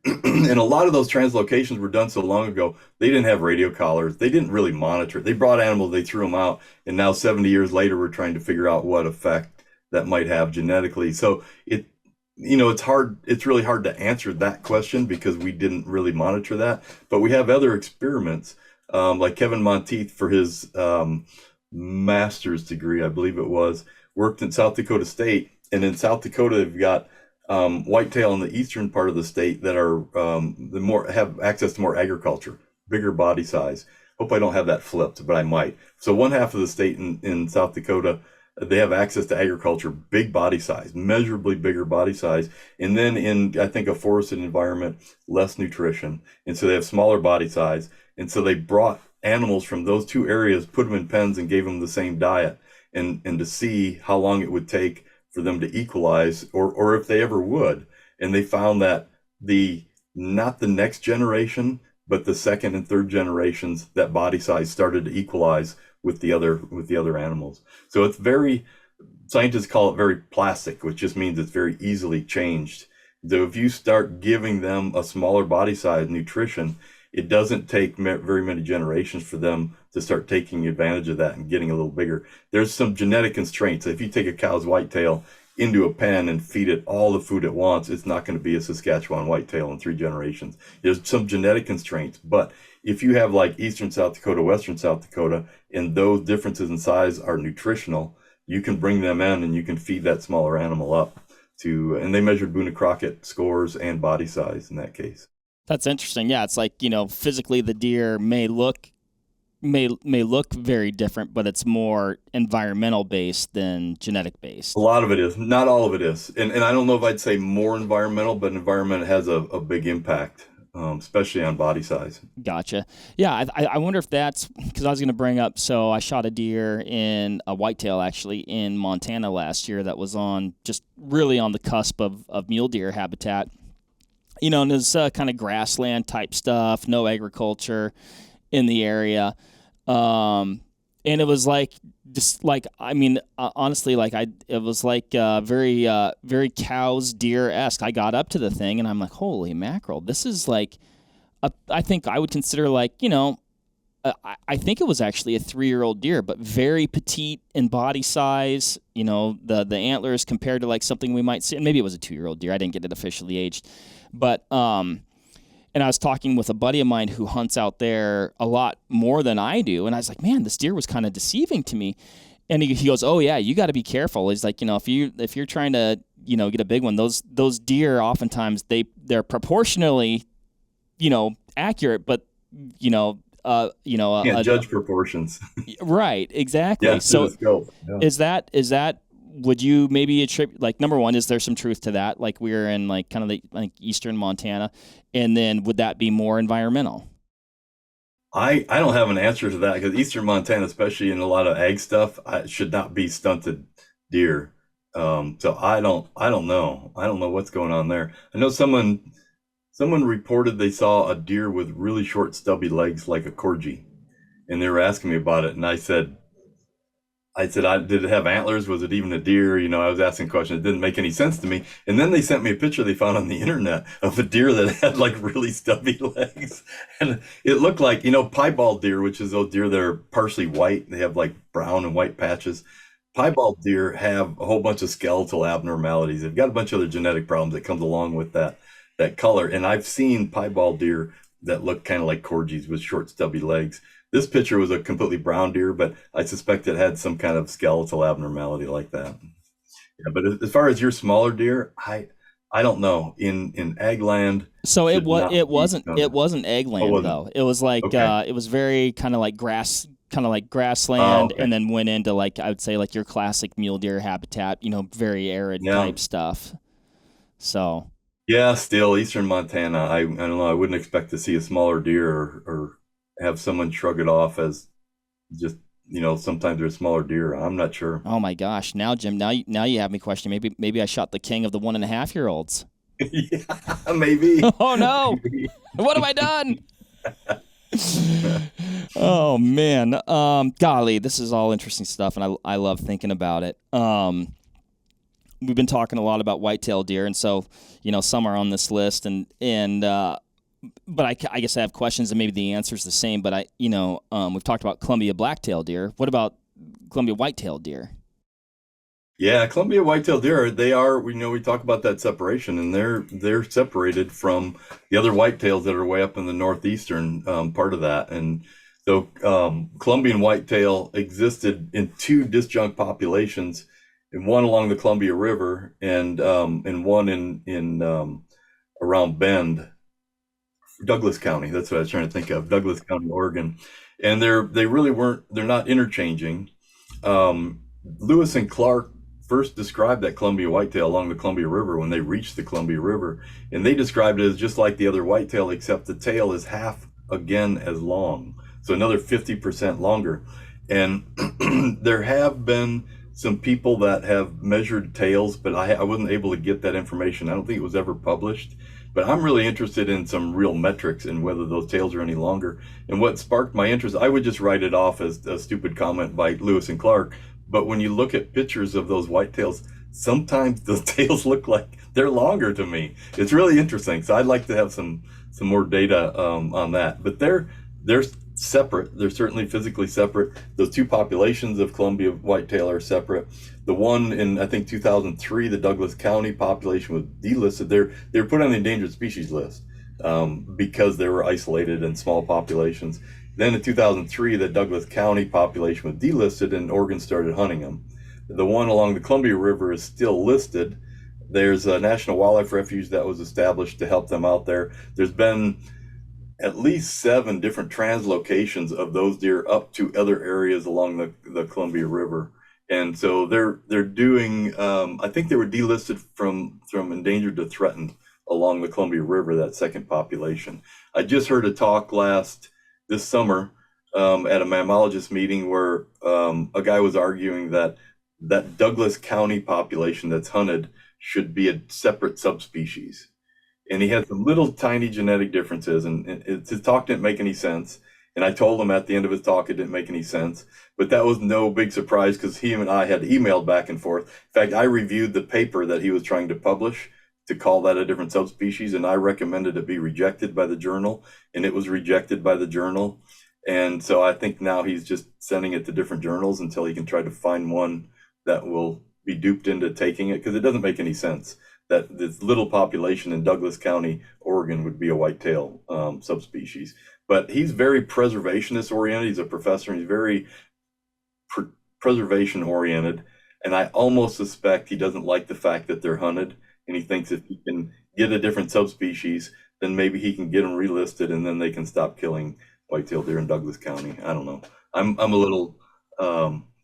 And a lot of those translocations were done so long ago, they didn't have radio collars. They didn't really monitor it. They brought animals, they threw them out, and now 70 years later, we're trying to figure out what effect that might have genetically. So it's hard. It's really hard to answer that question because we didn't really monitor that. But we have other experiments, like Kevin Monteith for his master's degree, I believe it was, worked in South Dakota State. And in South Dakota, they've got whitetail in the eastern part of the state that are have access to more agriculture, bigger body size. Hope I don't have that flipped, but I might. So one half of the state in South Dakota, they have access to agriculture, big body size, measurably bigger body size. And then in, I think, a forested environment, less nutrition. And so they have smaller body size. And so they brought animals from those 2 areas, put them in pens and gave them the same diet and to see how long it would take for them to equalize or if they ever would. And they found that not the next generation, but the second and third generations, that body size started to equalize with the other animals. So scientists call it very plastic, which just means it's very easily changed. So if you start giving them a smaller body size nutrition, it doesn't take very many generations for them to start taking advantage of that and getting a little bigger. There's some genetic constraints. If you take a cow's whitetail into a pen and feed it all the food it wants, it's not going to be a Saskatchewan whitetail in 3 generations. There's some genetic constraints, but if you have like Eastern South Dakota, Western South Dakota, and those differences in size are nutritional, you can bring them in and you can feed that smaller animal up to, and they measured Boone and Crockett scores and body size in that case. That's interesting. Yeah, it's like, physically the deer may look very different, but it's more environmental based than genetic A based. lot of it is, not all of it is. And I don't know if I'd say more environmental, but environment has a big impact, especially on body size. Gotcha. Yeah, I wonder if that's because I was going to bring up. So I shot a deer in a whitetail actually in Montana last year that was on just really on the cusp of mule deer habitat. And it's kind of grassland type stuff, no agriculture in the area. And it was like, just like, I mean, honestly, like it was like very cows deer esque. I got up to the thing and I'm like, holy mackerel, this is like, I think I would consider like, I think it was actually a 3-year-old deer, but very petite in body size. The antlers compared to like something we might see. And maybe it was a 2-year-old deer. I didn't get it officially aged, but and I was talking with a buddy of mine who hunts out there a lot more than I do, and I was like, man, this deer was kind of deceiving to me. And he goes, oh yeah, you got to be careful. He's like, if you're trying to get a big one, those deer oftentimes they're proportionally accurate, but Can't judge proportions. right, exactly. Yeah, to So the scope. Yeah. is that would you maybe attribute, like, number one, is there some truth to that? Like we're in like kind of the like eastern Montana, and then would that be more environmental? I don't have an answer to that because Eastern Montana, especially in a lot of ag stuff, should not be stunted deer. So I don't know. I don't know what's going on there. I know someone reported they saw a deer with really short stubby legs like a corgi, and they were asking me about it, and I said, did it have antlers? Was it even a deer? I was asking questions. It didn't make any sense to me. And then they sent me a picture they found on the internet of a deer that had like really stubby legs. And it looked like, piebald deer, which is those deer that are partially white. They have like brown and white patches. Piebald deer have a whole bunch of skeletal abnormalities. They've got a bunch of other genetic problems that comes along with that color. And I've seen piebald deer that look kind of like corgis with short stubby legs. This picture was a completely brown deer, but I suspect it had some kind of skeletal abnormality like that. Yeah, but as far as your smaller deer, I don't know. In ag land, So should not it be wasn't stunted. egg Oh, land was it? though. It was like Okay. it was very kind of like Oh, grassland, okay. and then went into like I would say like your classic mule deer habitat. Very arid Yeah. type stuff. So Yeah, still Eastern Montana. I don't know. I wouldn't expect to see a smaller deer or have someone shrug it off as just, sometimes they're a smaller deer. I'm not sure. oh my gosh, now Jim, now you have me questioning. Maybe I shot the king of the 1.5-year-olds. Yeah, maybe. Oh no, Maybe. what have I done? Oh man, golly, this is all interesting stuff, and I love thinking about it. We've been talking a lot about whitetail deer, and so some are on this list, and but I guess I have questions, and maybe the answer's the same. But we've talked about Columbia blacktail deer. What about Columbia whitetail deer? Yeah, Columbia whitetail deer, they are, we talk about that separation, and they're separated from the other whitetails that are way up in the northeastern part of that. And so Columbian whitetail existed in two disjunct populations, and one along the Columbia River and one in around Bend, Douglas County. That's what I was trying to think of, Douglas County, Oregon. And they're not interchanging. Lewis and Clark first described that Columbia whitetail along the Columbia River when they reached the Columbia River, and they described it as just like the other whitetail, except the tail is half again as long, so another 50% longer. And there have been some people that have measured tails, but I wasn't able to get that information. I don't think it was ever published. But I'm really interested in some real metrics and whether those tails are any longer. And what sparked my interest, I would just write it off as a stupid comment by Lewis and Clark. But when you look at pictures of those whitetails, sometimes the tails look like they're longer to me. It's really interesting. So I'd like to have some more data on that. But they're separate. They're certainly physically separate. Those two populations of Columbia whitetail are separate. The one in, I think, 2003, the Douglas County population was delisted. They were put on the endangered species list because they were isolated in small populations. Then in 2003, the Douglas County population was delisted and Oregon started hunting them. The one along the Columbia River is still listed. There's a National Wildlife Refuge that was established to help them out there. There's been at least 7 different translocations of those deer up to other areas along the Columbia River. And so they're doing, I think they were delisted from endangered to threatened along the Columbia River, that second population. I just heard a talk this summer at a mammologist meeting where a guy was arguing that Douglas County population that's hunted should be a separate subspecies. And he had some little tiny genetic differences, and his talk didn't make any sense. And I told him at the end of his talk it didn't make any sense, but that was no big surprise because he and I had emailed back and forth. In fact, I reviewed the paper that he was trying to publish to call that a different subspecies, and I recommended it be rejected by the journal, and it was rejected by the journal. And so I think now he's just sending it to different journals until he can try to find one that will be duped into taking it, because it doesn't make any sense that this little population in Douglas County, Oregon, would be a whitetail subspecies. But he's very preservationist oriented. He's a professor, and he's very preservation oriented. And I almost suspect he doesn't like the fact that they're hunted, and he thinks if he can get a different subspecies, then maybe he can get them relisted, and then they can stop killing whitetail deer in Douglas County. I don't know. I'm a little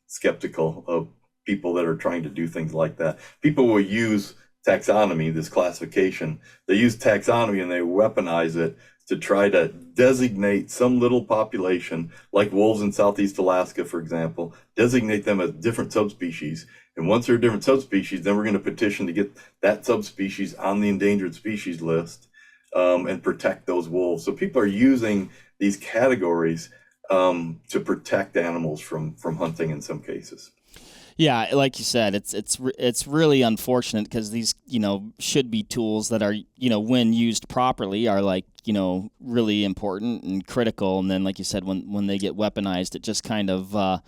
skeptical of people that are trying to do things like that. People will use taxonomy, this classification. They use taxonomy and they weaponize it to try to designate some little population, like wolves in Southeast Alaska, for example, designate them as different subspecies. And once they're different subspecies, then we're going to petition to get that subspecies on the endangered species list and protect those wolves. So people are using these categories to protect animals from hunting in some cases. Yeah, like you said, it's really unfortunate because these, should be tools that are, when used properly are like, really important and critical. And then, like you said, when they get weaponized, it just kind of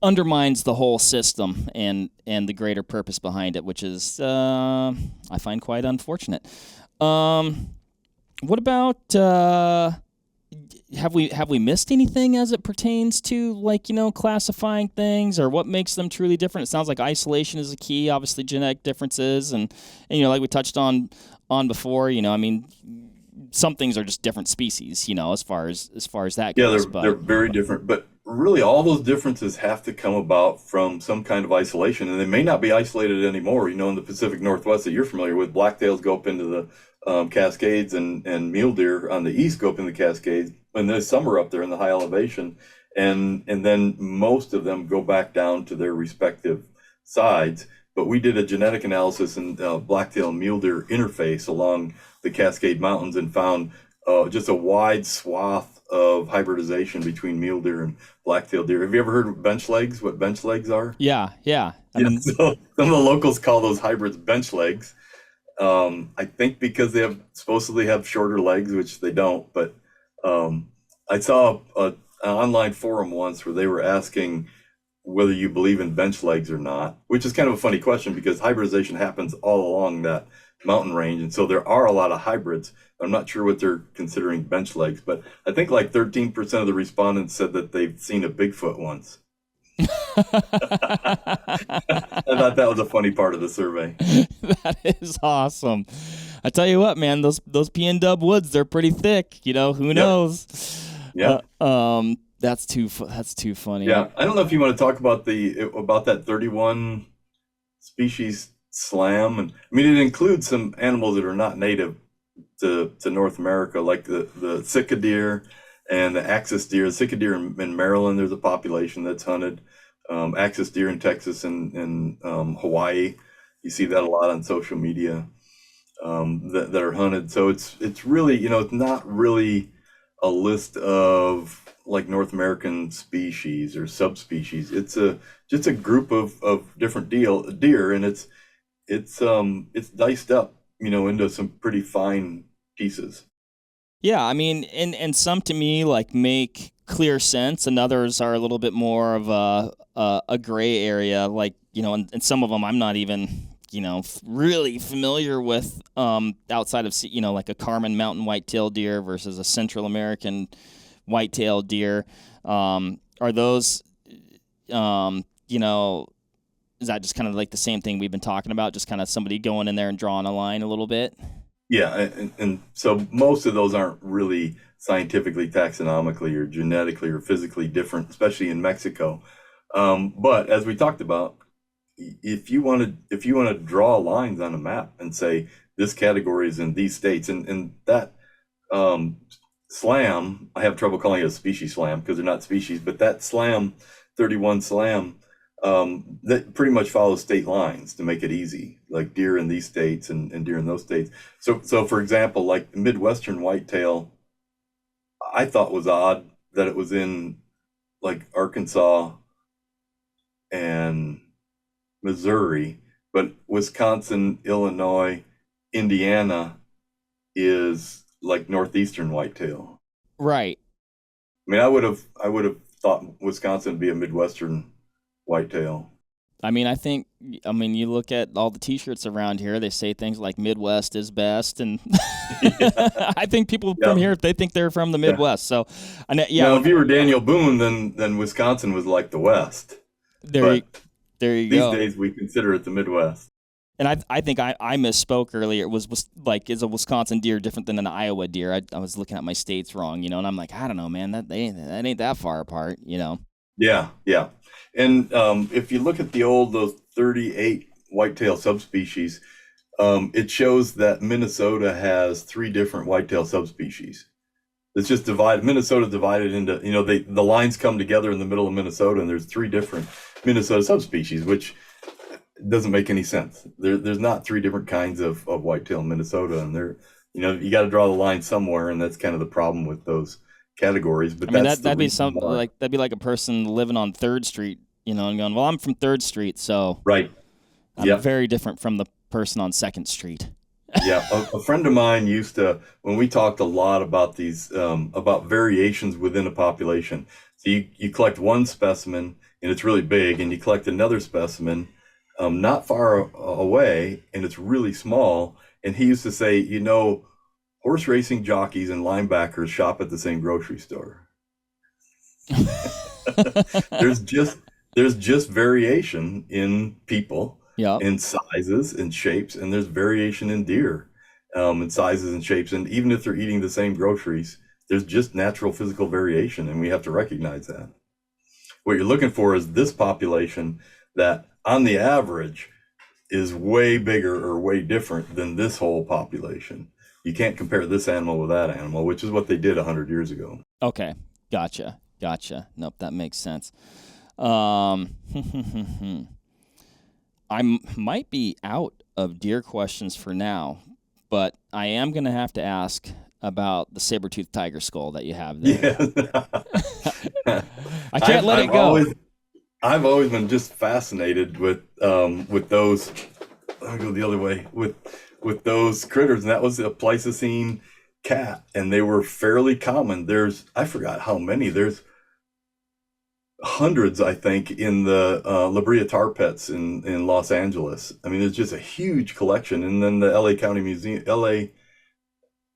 undermines the whole system and the greater purpose behind it, which is, I find quite unfortunate. What about, have we missed anything as it pertains to, like, classifying things, or what makes them truly different? It sounds like isolation is a key, obviously genetic differences, and like we touched on before, some things are just different species, as far as that goes. Yeah, they're very different, but really all those differences have to come about from some kind of isolation, and they may not be isolated anymore. In the Pacific Northwest that you're familiar with, blacktails go up into the Cascades, and mule deer on the east go up in the Cascades, and there's summer up there in the high elevation, and then most of them go back down to their respective sides. But we did a genetic analysis in blacktail and mule deer interface along the Cascade Mountains and found just a wide swath of hybridization between mule deer and blacktail deer. Have you ever heard of bench legs? What bench legs are? Yeah. So some of the locals call those hybrids bench legs. I think because they supposedly have shorter legs, which they don't. But I saw an online forum once where they were asking whether you believe in bench legs or not, which is kind of a funny question because hybridization happens all along that mountain range, and so there are a lot of hybrids. I'm not sure what they're considering bench legs, but I think like 13% of the respondents said that they've seen a Bigfoot once. I thought that was a funny part of the survey. That is awesome. I tell you what, man, those P&W woods, they're pretty thick. Who knows? Yeah. That's too funny. Yeah, I don't know if you want to talk about that 31 species slam, and I mean it includes some animals that are not native to North America, like the Sitka deer and the axis deer. The Sitka deer in Maryland, there's a population that's hunted. Axis deer in Texas and Hawaii, you see that a lot on social media that are hunted. So it's really, it's not really a list of like North American species or subspecies. It's just a group of different deer, and it's diced up, into some pretty fine pieces. Yeah, I mean, and some to me like make clear sense, and others are a little bit more of a gray area. Like and some of them I'm not even really familiar with outside of like a Carmen mountain white-tailed deer versus a Central American white-tailed deer. Are those is that just kind of like the same thing we've been talking about? Just kind of somebody going in there and drawing a line a little bit? Yeah, and so most of those aren't really scientifically, taxonomically, or genetically or physically different, especially in Mexico. But as we talked about, if you want to draw lines on a map and say this category is in these states, and that slam, I have trouble calling it a species slam because they're not species, but that slam, 31 slam, that pretty much follows state lines to make it easy, like deer in these states and deer in those states. So for example, like the Midwestern whitetail, I thought was odd that it was in like Arkansas and Missouri, but Wisconsin, Illinois, Indiana is like northeastern whitetail. Right. I mean, I would have thought Wisconsin would be a Midwestern whitetail. I mean, you look at all the T-shirts around here. They say things like "Midwest is best," and I think people from here they think they're from the Midwest. So, Now, if you were Daniel Boone, then Wisconsin was like the West. There you go. These days we consider it the Midwest. And I think I misspoke earlier. It was like, is a Wisconsin deer different than an Iowa deer? I was looking at my states wrong, and I'm like, I don't know, man. That ain't that far apart, Yeah. And if you look at those 38 whitetail subspecies, it shows that Minnesota has 3 different whitetail subspecies. It's just Minnesota divided into, the lines come together in the middle of Minnesota, and there's 3 different Minnesota subspecies, which doesn't make any sense. There's not 3 different kinds of whitetail in Minnesota, and you got to draw the line somewhere, and that's kind of the problem with those categories. But that'd be a person living on 3rd Street, and going, well, I'm from 3rd Street, so right. I'm very different from the person on 2nd Street. Yeah, a friend of mine used to, when we talked a lot about these, about variations within a population. So you collect one specimen and it's really big, and you collect another specimen not far away and it's really small. And he used to say, horse racing jockeys and linebackers shop at the same grocery store. There's just variation in people. Yeah. In sizes and shapes, and there's variation in deer in sizes and shapes. And even if they're eating the same groceries, there's just natural physical variation, and we have to recognize that. What you're looking for is this population that, on the average, is way bigger or way different than this whole population. You can't compare this animal with that animal, which is what they did 100 years ago. Okay, gotcha. Nope, that makes sense. I might be out of deer questions for now, but I am going to have to ask about the saber-toothed tiger skull that you have there. Yeah. I can't let it go. I've always been just fascinated with those. I'll go the other way with those critters, and that was a Pleistocene cat, and they were fairly common. I forgot how many. There's hundreds, I think, in the La Brea tar pits in Los Angeles. I mean, there's just a huge collection. And then the LA County Museum, LA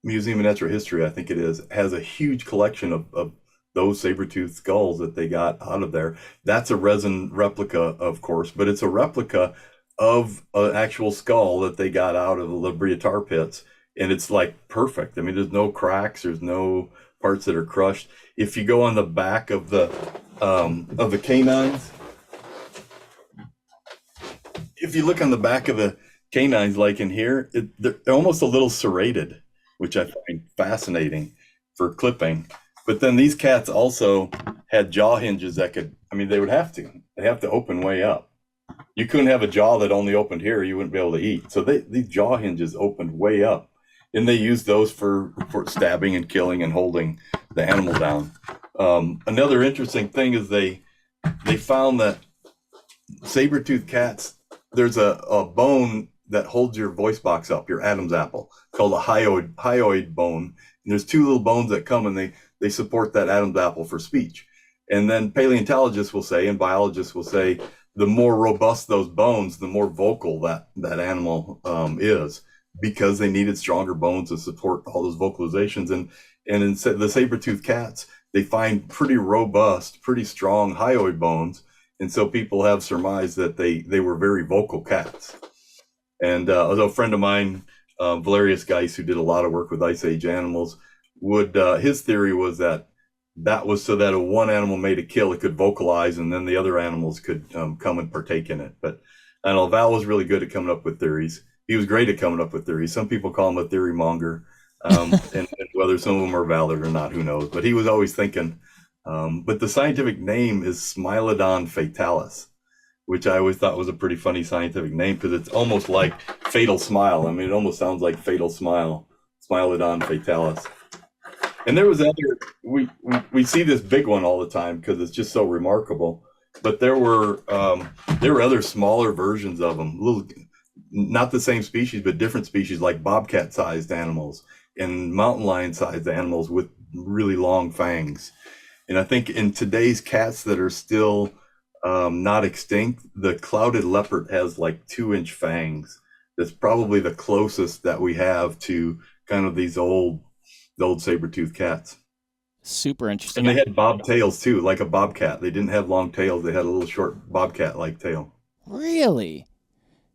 Museum of Natural History, I think it is, has a huge collection of those saber-toothed skulls that they got out of there. That's a resin replica, of course, but it's a replica of an actual skull that they got out of the La Brea tar pits. And it's like perfect. I mean, there's no cracks, there's no parts that are crushed. If you go on the back of the canines, if you look on the back of the canines, like in here, they're almost a little serrated, which I find fascinating for clipping. But then these cats also had jaw hinges that they would have to. They have to open way up. You couldn't have a jaw that only opened here, you wouldn't be able to eat. So these jaw hinges opened way up. And they used those for stabbing and killing and holding the animal down. Another interesting thing is they found that saber-toothed cats, there's a bone that holds your voice box up, your Adam's apple, called a hyoid bone. And there's two little bones that come and they support that Adam's apple for speech. And then paleontologists will say, and biologists will say, the more robust those bones, the more vocal that animal is, because they needed stronger bones to support all those vocalizations. And in the saber-toothed cats, they find pretty robust, pretty strong hyoid bones. And so people have surmised that they were very vocal cats. And a friend of mine, Valerius Geis, who did a lot of work with Ice Age animals, his theory was that was so that if one animal made a kill, it could vocalize, and then the other animals could come and partake in it. But I don't know, Val was really good at coming up with theories. He was great at coming up with theories. Some people call him a theory monger, and whether some of them are valid or not, who knows? But he was always thinking. But the scientific name is Smilodon fatalis, which I always thought was a pretty funny scientific name because it's almost like fatal smile. I mean, it almost sounds like fatal smile, Smilodon fatalis. And there was we see this big one all the time because it's just so remarkable. But there were other smaller versions of them, not the same species, but different species, like bobcat-sized animals and mountain lion-sized animals with really long fangs. And I think in today's cats that are still not extinct, the clouded leopard has like 2-inch fangs. That's probably the closest that we have to kind of the old saber-toothed cats. Super interesting. And they had bobtails too, like a bobcat. They didn't have long tails. They had a little short bobcat-like tail. Really?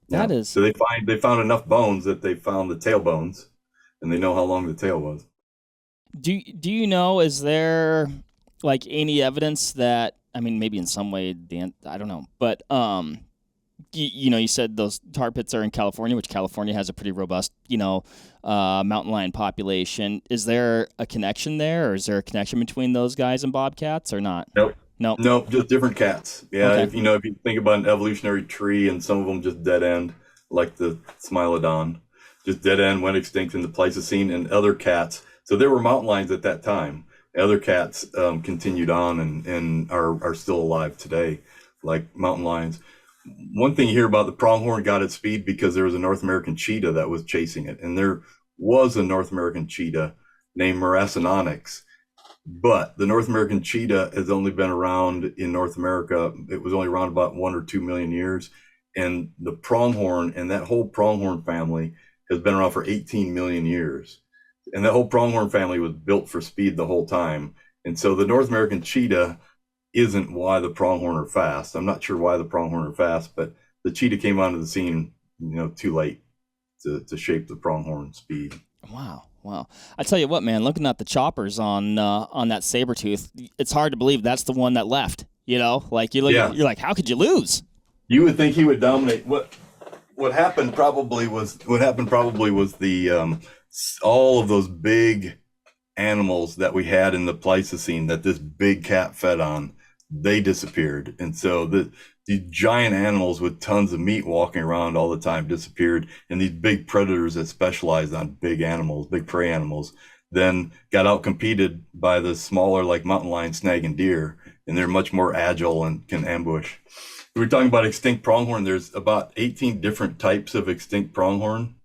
That is. So they found enough bones that they found the tail bones, and they know how long the tail was. Do you know, is there like any evidence that, I mean, maybe in some way, Dan, I don't know, but you said those tar pits are in California, which California has a pretty robust, mountain lion population. Is there a connection there, or is there a connection between those guys and bobcats, or not? Nope, just different cats. Yeah, Okay. if you think about an evolutionary tree, and some of them just dead end, like the Smilodon, just dead end, went extinct in the Pleistocene, and other cats. So there were mountain lions at that time. Other cats continued on and are still alive today, like mountain lions. One thing you hear about, the pronghorn got its speed because there was a North American cheetah that was chasing it. And there was a North American cheetah named Maracinonyx. But the North American cheetah has only been around in North America. It was only around about 1 or 2 million years. And the pronghorn and that whole pronghorn family has been around for 18 million years. And that whole pronghorn family was built for speed the whole time. And so the North American cheetah isn't why the pronghorn are fast. I'm not sure why the pronghorn are fast, but the cheetah came onto the scene, too late to shape the pronghorn speed. Wow. I tell you what, man, looking at the choppers on that Sabertooth, it's hard to believe that's the one that left. Like you're like, how could you lose? You would think he would dominate. What happened probably was the all of those big animals that we had in the Pleistocene that this big cat fed on, they disappeared. And so the giant animals with tons of meat walking around all the time disappeared. And these big predators that specialized on big animals, big prey animals, then got outcompeted by the smaller, like mountain lion, snag, and deer. And they're much more agile and can ambush. We're talking about extinct pronghorn. There's about 18 different types of extinct pronghorn.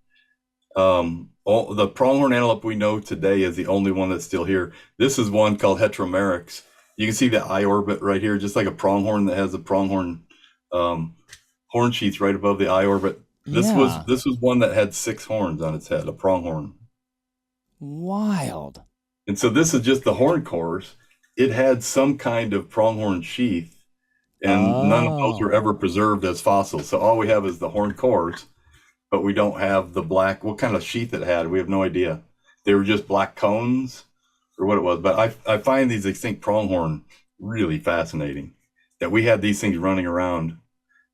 The pronghorn antelope we know today is the only one that's still here. This is one called Heteromeryx. You can see the eye orbit right here, just like a pronghorn that has a pronghorn horn sheath right above the eye orbit. This was one that had 6 horns on its head, a pronghorn. Wild. And so this is just the horn cores. It had some kind of pronghorn sheath, and none of those were ever preserved as fossils. So all we have is the horn cores, but we don't have the black, what kind of sheath it had. We have no idea. They were just black cones or what it was. But I find these extinct pronghorn really fascinating, that we had these things running around.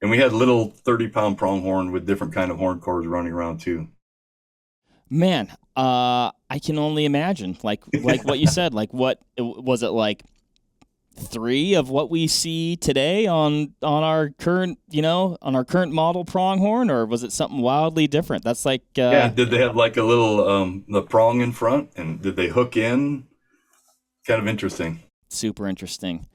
And we had little 30-pound pronghorn with different kind of horn cores running around too. Man, I can only imagine, like what you said, like what was it, like 3 of what we see today on our current, on our current model pronghorn, or was it something wildly different? That's like did they have like a little the prong in front, and did they hook in? Kind of interesting. Super interesting.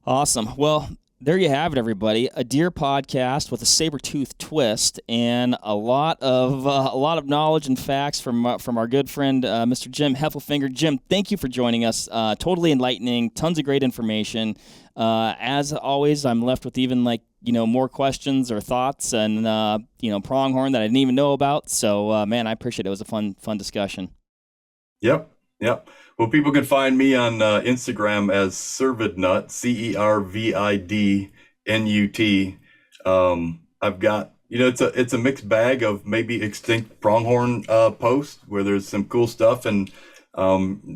Awesome. Well, there you have it, everybody. A deer podcast with a saber-tooth twist, and a lot of knowledge and facts from our good friend Mr. Jim Heffelfinger. Jim, thank you for joining us. Totally enlightening. Tons of great information. As always, I'm left with even more questions or thoughts, and Pronghorn that I didn't even know about. So, man, I appreciate it. It was a fun discussion. Yep. Yep. Well, people can find me on Instagram as Servidnut, CERVIDNUT. I've got, it's a mixed bag of maybe extinct pronghorn posts where there's some cool stuff and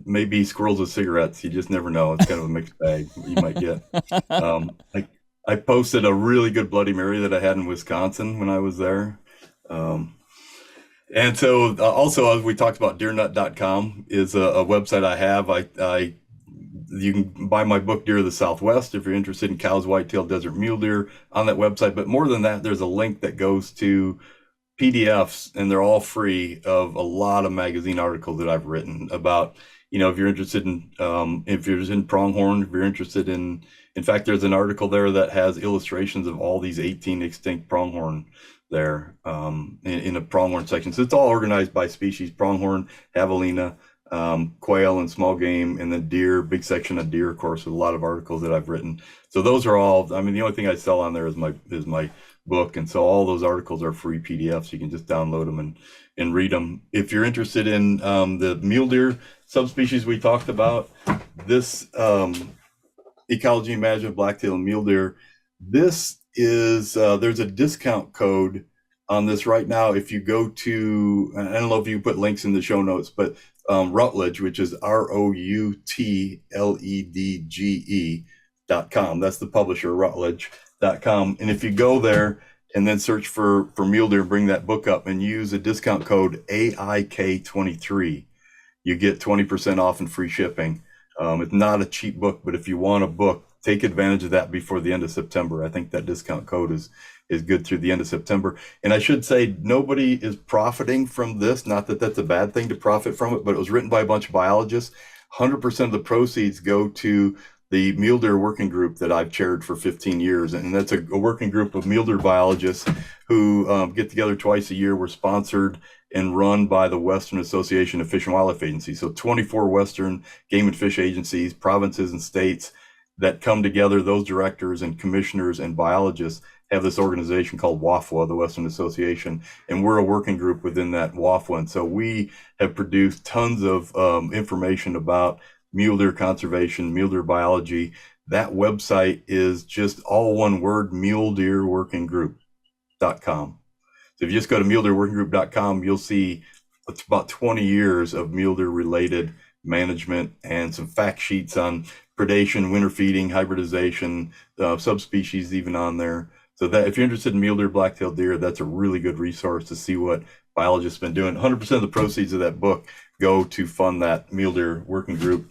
maybe squirrels with cigarettes. You just never know. It's kind of a mixed bag you might get. I posted a really good Bloody Mary that I had in Wisconsin when I was there. And so also, as we talked about, deernut.com is a website I have. You can buy my book, Deer of the Southwest, if you're interested in cows, whitetail, desert mule deer on that website. But more than that, there's a link that goes to PDFs, and they're all free, of a lot of magazine articles that I've written about, if you're interested in, pronghorn, if you're interested in fact, there's an article there that has illustrations of all these 18 extinct pronghorn there in a pronghorn section. So it's all organized by species: pronghorn, javelina, quail and small game, and then deer, big section of deer, of course, with a lot of articles that I've written. So those are all, the only thing I sell on there is my book. And so all those articles are free PDFs. You can just download them and read them. If you're interested in the mule deer subspecies we talked about, this ecology management blacktail and mule deer, this is there's a discount code on this right now. If you go to, I don't know if you put links in the show notes, but Routledge, which is ROUTLEDGE.com. That's the publisher, Routledge.com. And if you go there and then search for mule deer, bring that book up and use a discount code AIK23, you get 20% off and free shipping. It's not a cheap book, but if you want a book, take advantage of that before the end of September. I think that discount code is good through the end of September. And I should say, nobody is profiting from this. Not that that's a bad thing to profit from it, but it was written by a bunch of biologists. 100% of the proceeds go to the mule deer working group that I've chaired for 15 years. And that's a working group of mule deer biologists who get together twice a year. We're sponsored and run by the Western Association of Fish and Wildlife Agencies. So 24 Western game and fish agencies, provinces and states that come together. Those directors and commissioners and biologists have this organization called WAFWA, the Western Association, and we're a working group within that WAFWA. And so we have produced tons of information about mule deer conservation, mule deer biology. That website is just all one word, muledeerworkinggroup.com. So if you just go to muledeerworkinggroup.com, you'll see it's about 20 years of mule deer related management and some fact sheets on predation, winter feeding, hybridization, subspecies even on there. So that if you're interested in mule deer, blacktail deer, that's a really good resource to see what biologists have been doing. 100% of the proceeds of that book go to fund that mule deer working group.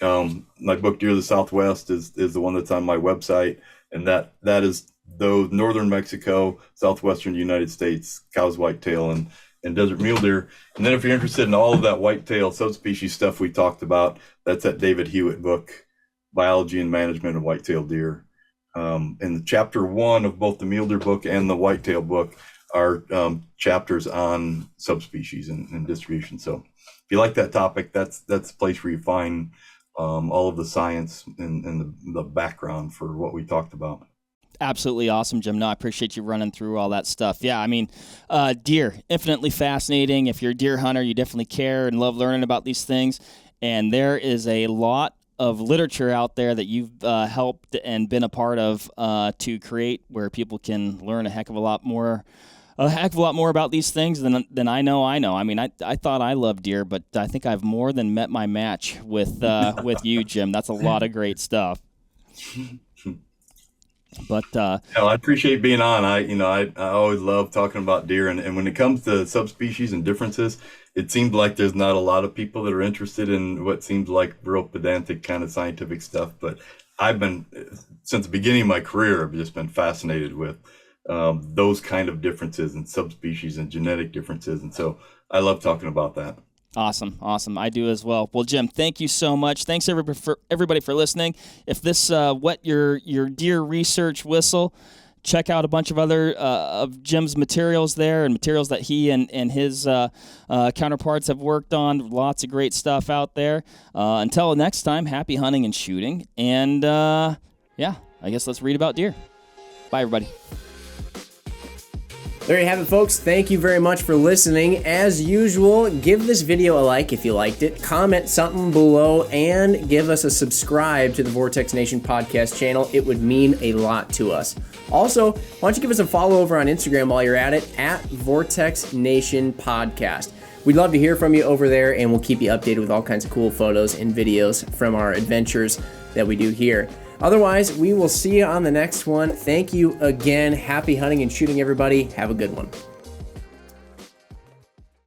My book, Deer of the Southwest, is the one that's on my website, and that is those northern Mexico, southwestern United States, cows, whitetail, and desert mule deer. And then if you're interested in all of that whitetail subspecies stuff we talked about, that's that David Hewitt book, Biology and Management of Whitetail Deer. And the chapter 1 of both the mule deer book and the whitetail book are chapters on subspecies and distribution. So if you like that topic, that's the place where you find all of the science and the background for what we talked about. Absolutely awesome, Jim. No, I appreciate you running through all that stuff. Yeah, deer, infinitely fascinating. If you're a deer hunter, you definitely care and love learning about these things. And there is a lot of literature out there that you've helped and been a part of to create, where people can learn a heck of a lot more about these things than I know. I thought I loved deer, but I think I've more than met my match with you, Jim. That's a lot of great stuff. But I appreciate being on. I always love talking about deer, and when it comes to subspecies and differences, it seems like there's not a lot of people that are interested in what seems like real pedantic kind of scientific stuff. But I've been, since the beginning of my career, I've just been fascinated with those kind of differences and subspecies and genetic differences, and so I love talking about that. Awesome. I do as well. Well, Jim, thank you so much. Thanks everybody for listening. If this whet your deer research whistle, check out a bunch of other of Jim's materials there, and materials that he and his counterparts have worked on. Lots of great stuff out there. Until next time, happy hunting and shooting. And I guess let's read about deer. Bye, everybody. There you have it, folks. Thank you very much for listening. As usual, give this video a like if you liked it, comment something below, and give us a subscribe to the Vortex Nation podcast channel. It would mean a lot to us. Also, why don't you give us a follow over on Instagram while you're at it, at Vortex Nation Podcast. We'd love to hear from you over there, and we'll keep you updated with all kinds of cool photos and videos from our adventures that we do here. Otherwise, we will see you on the next one. Thank you again. Happy hunting and shooting, everybody. Have a good one.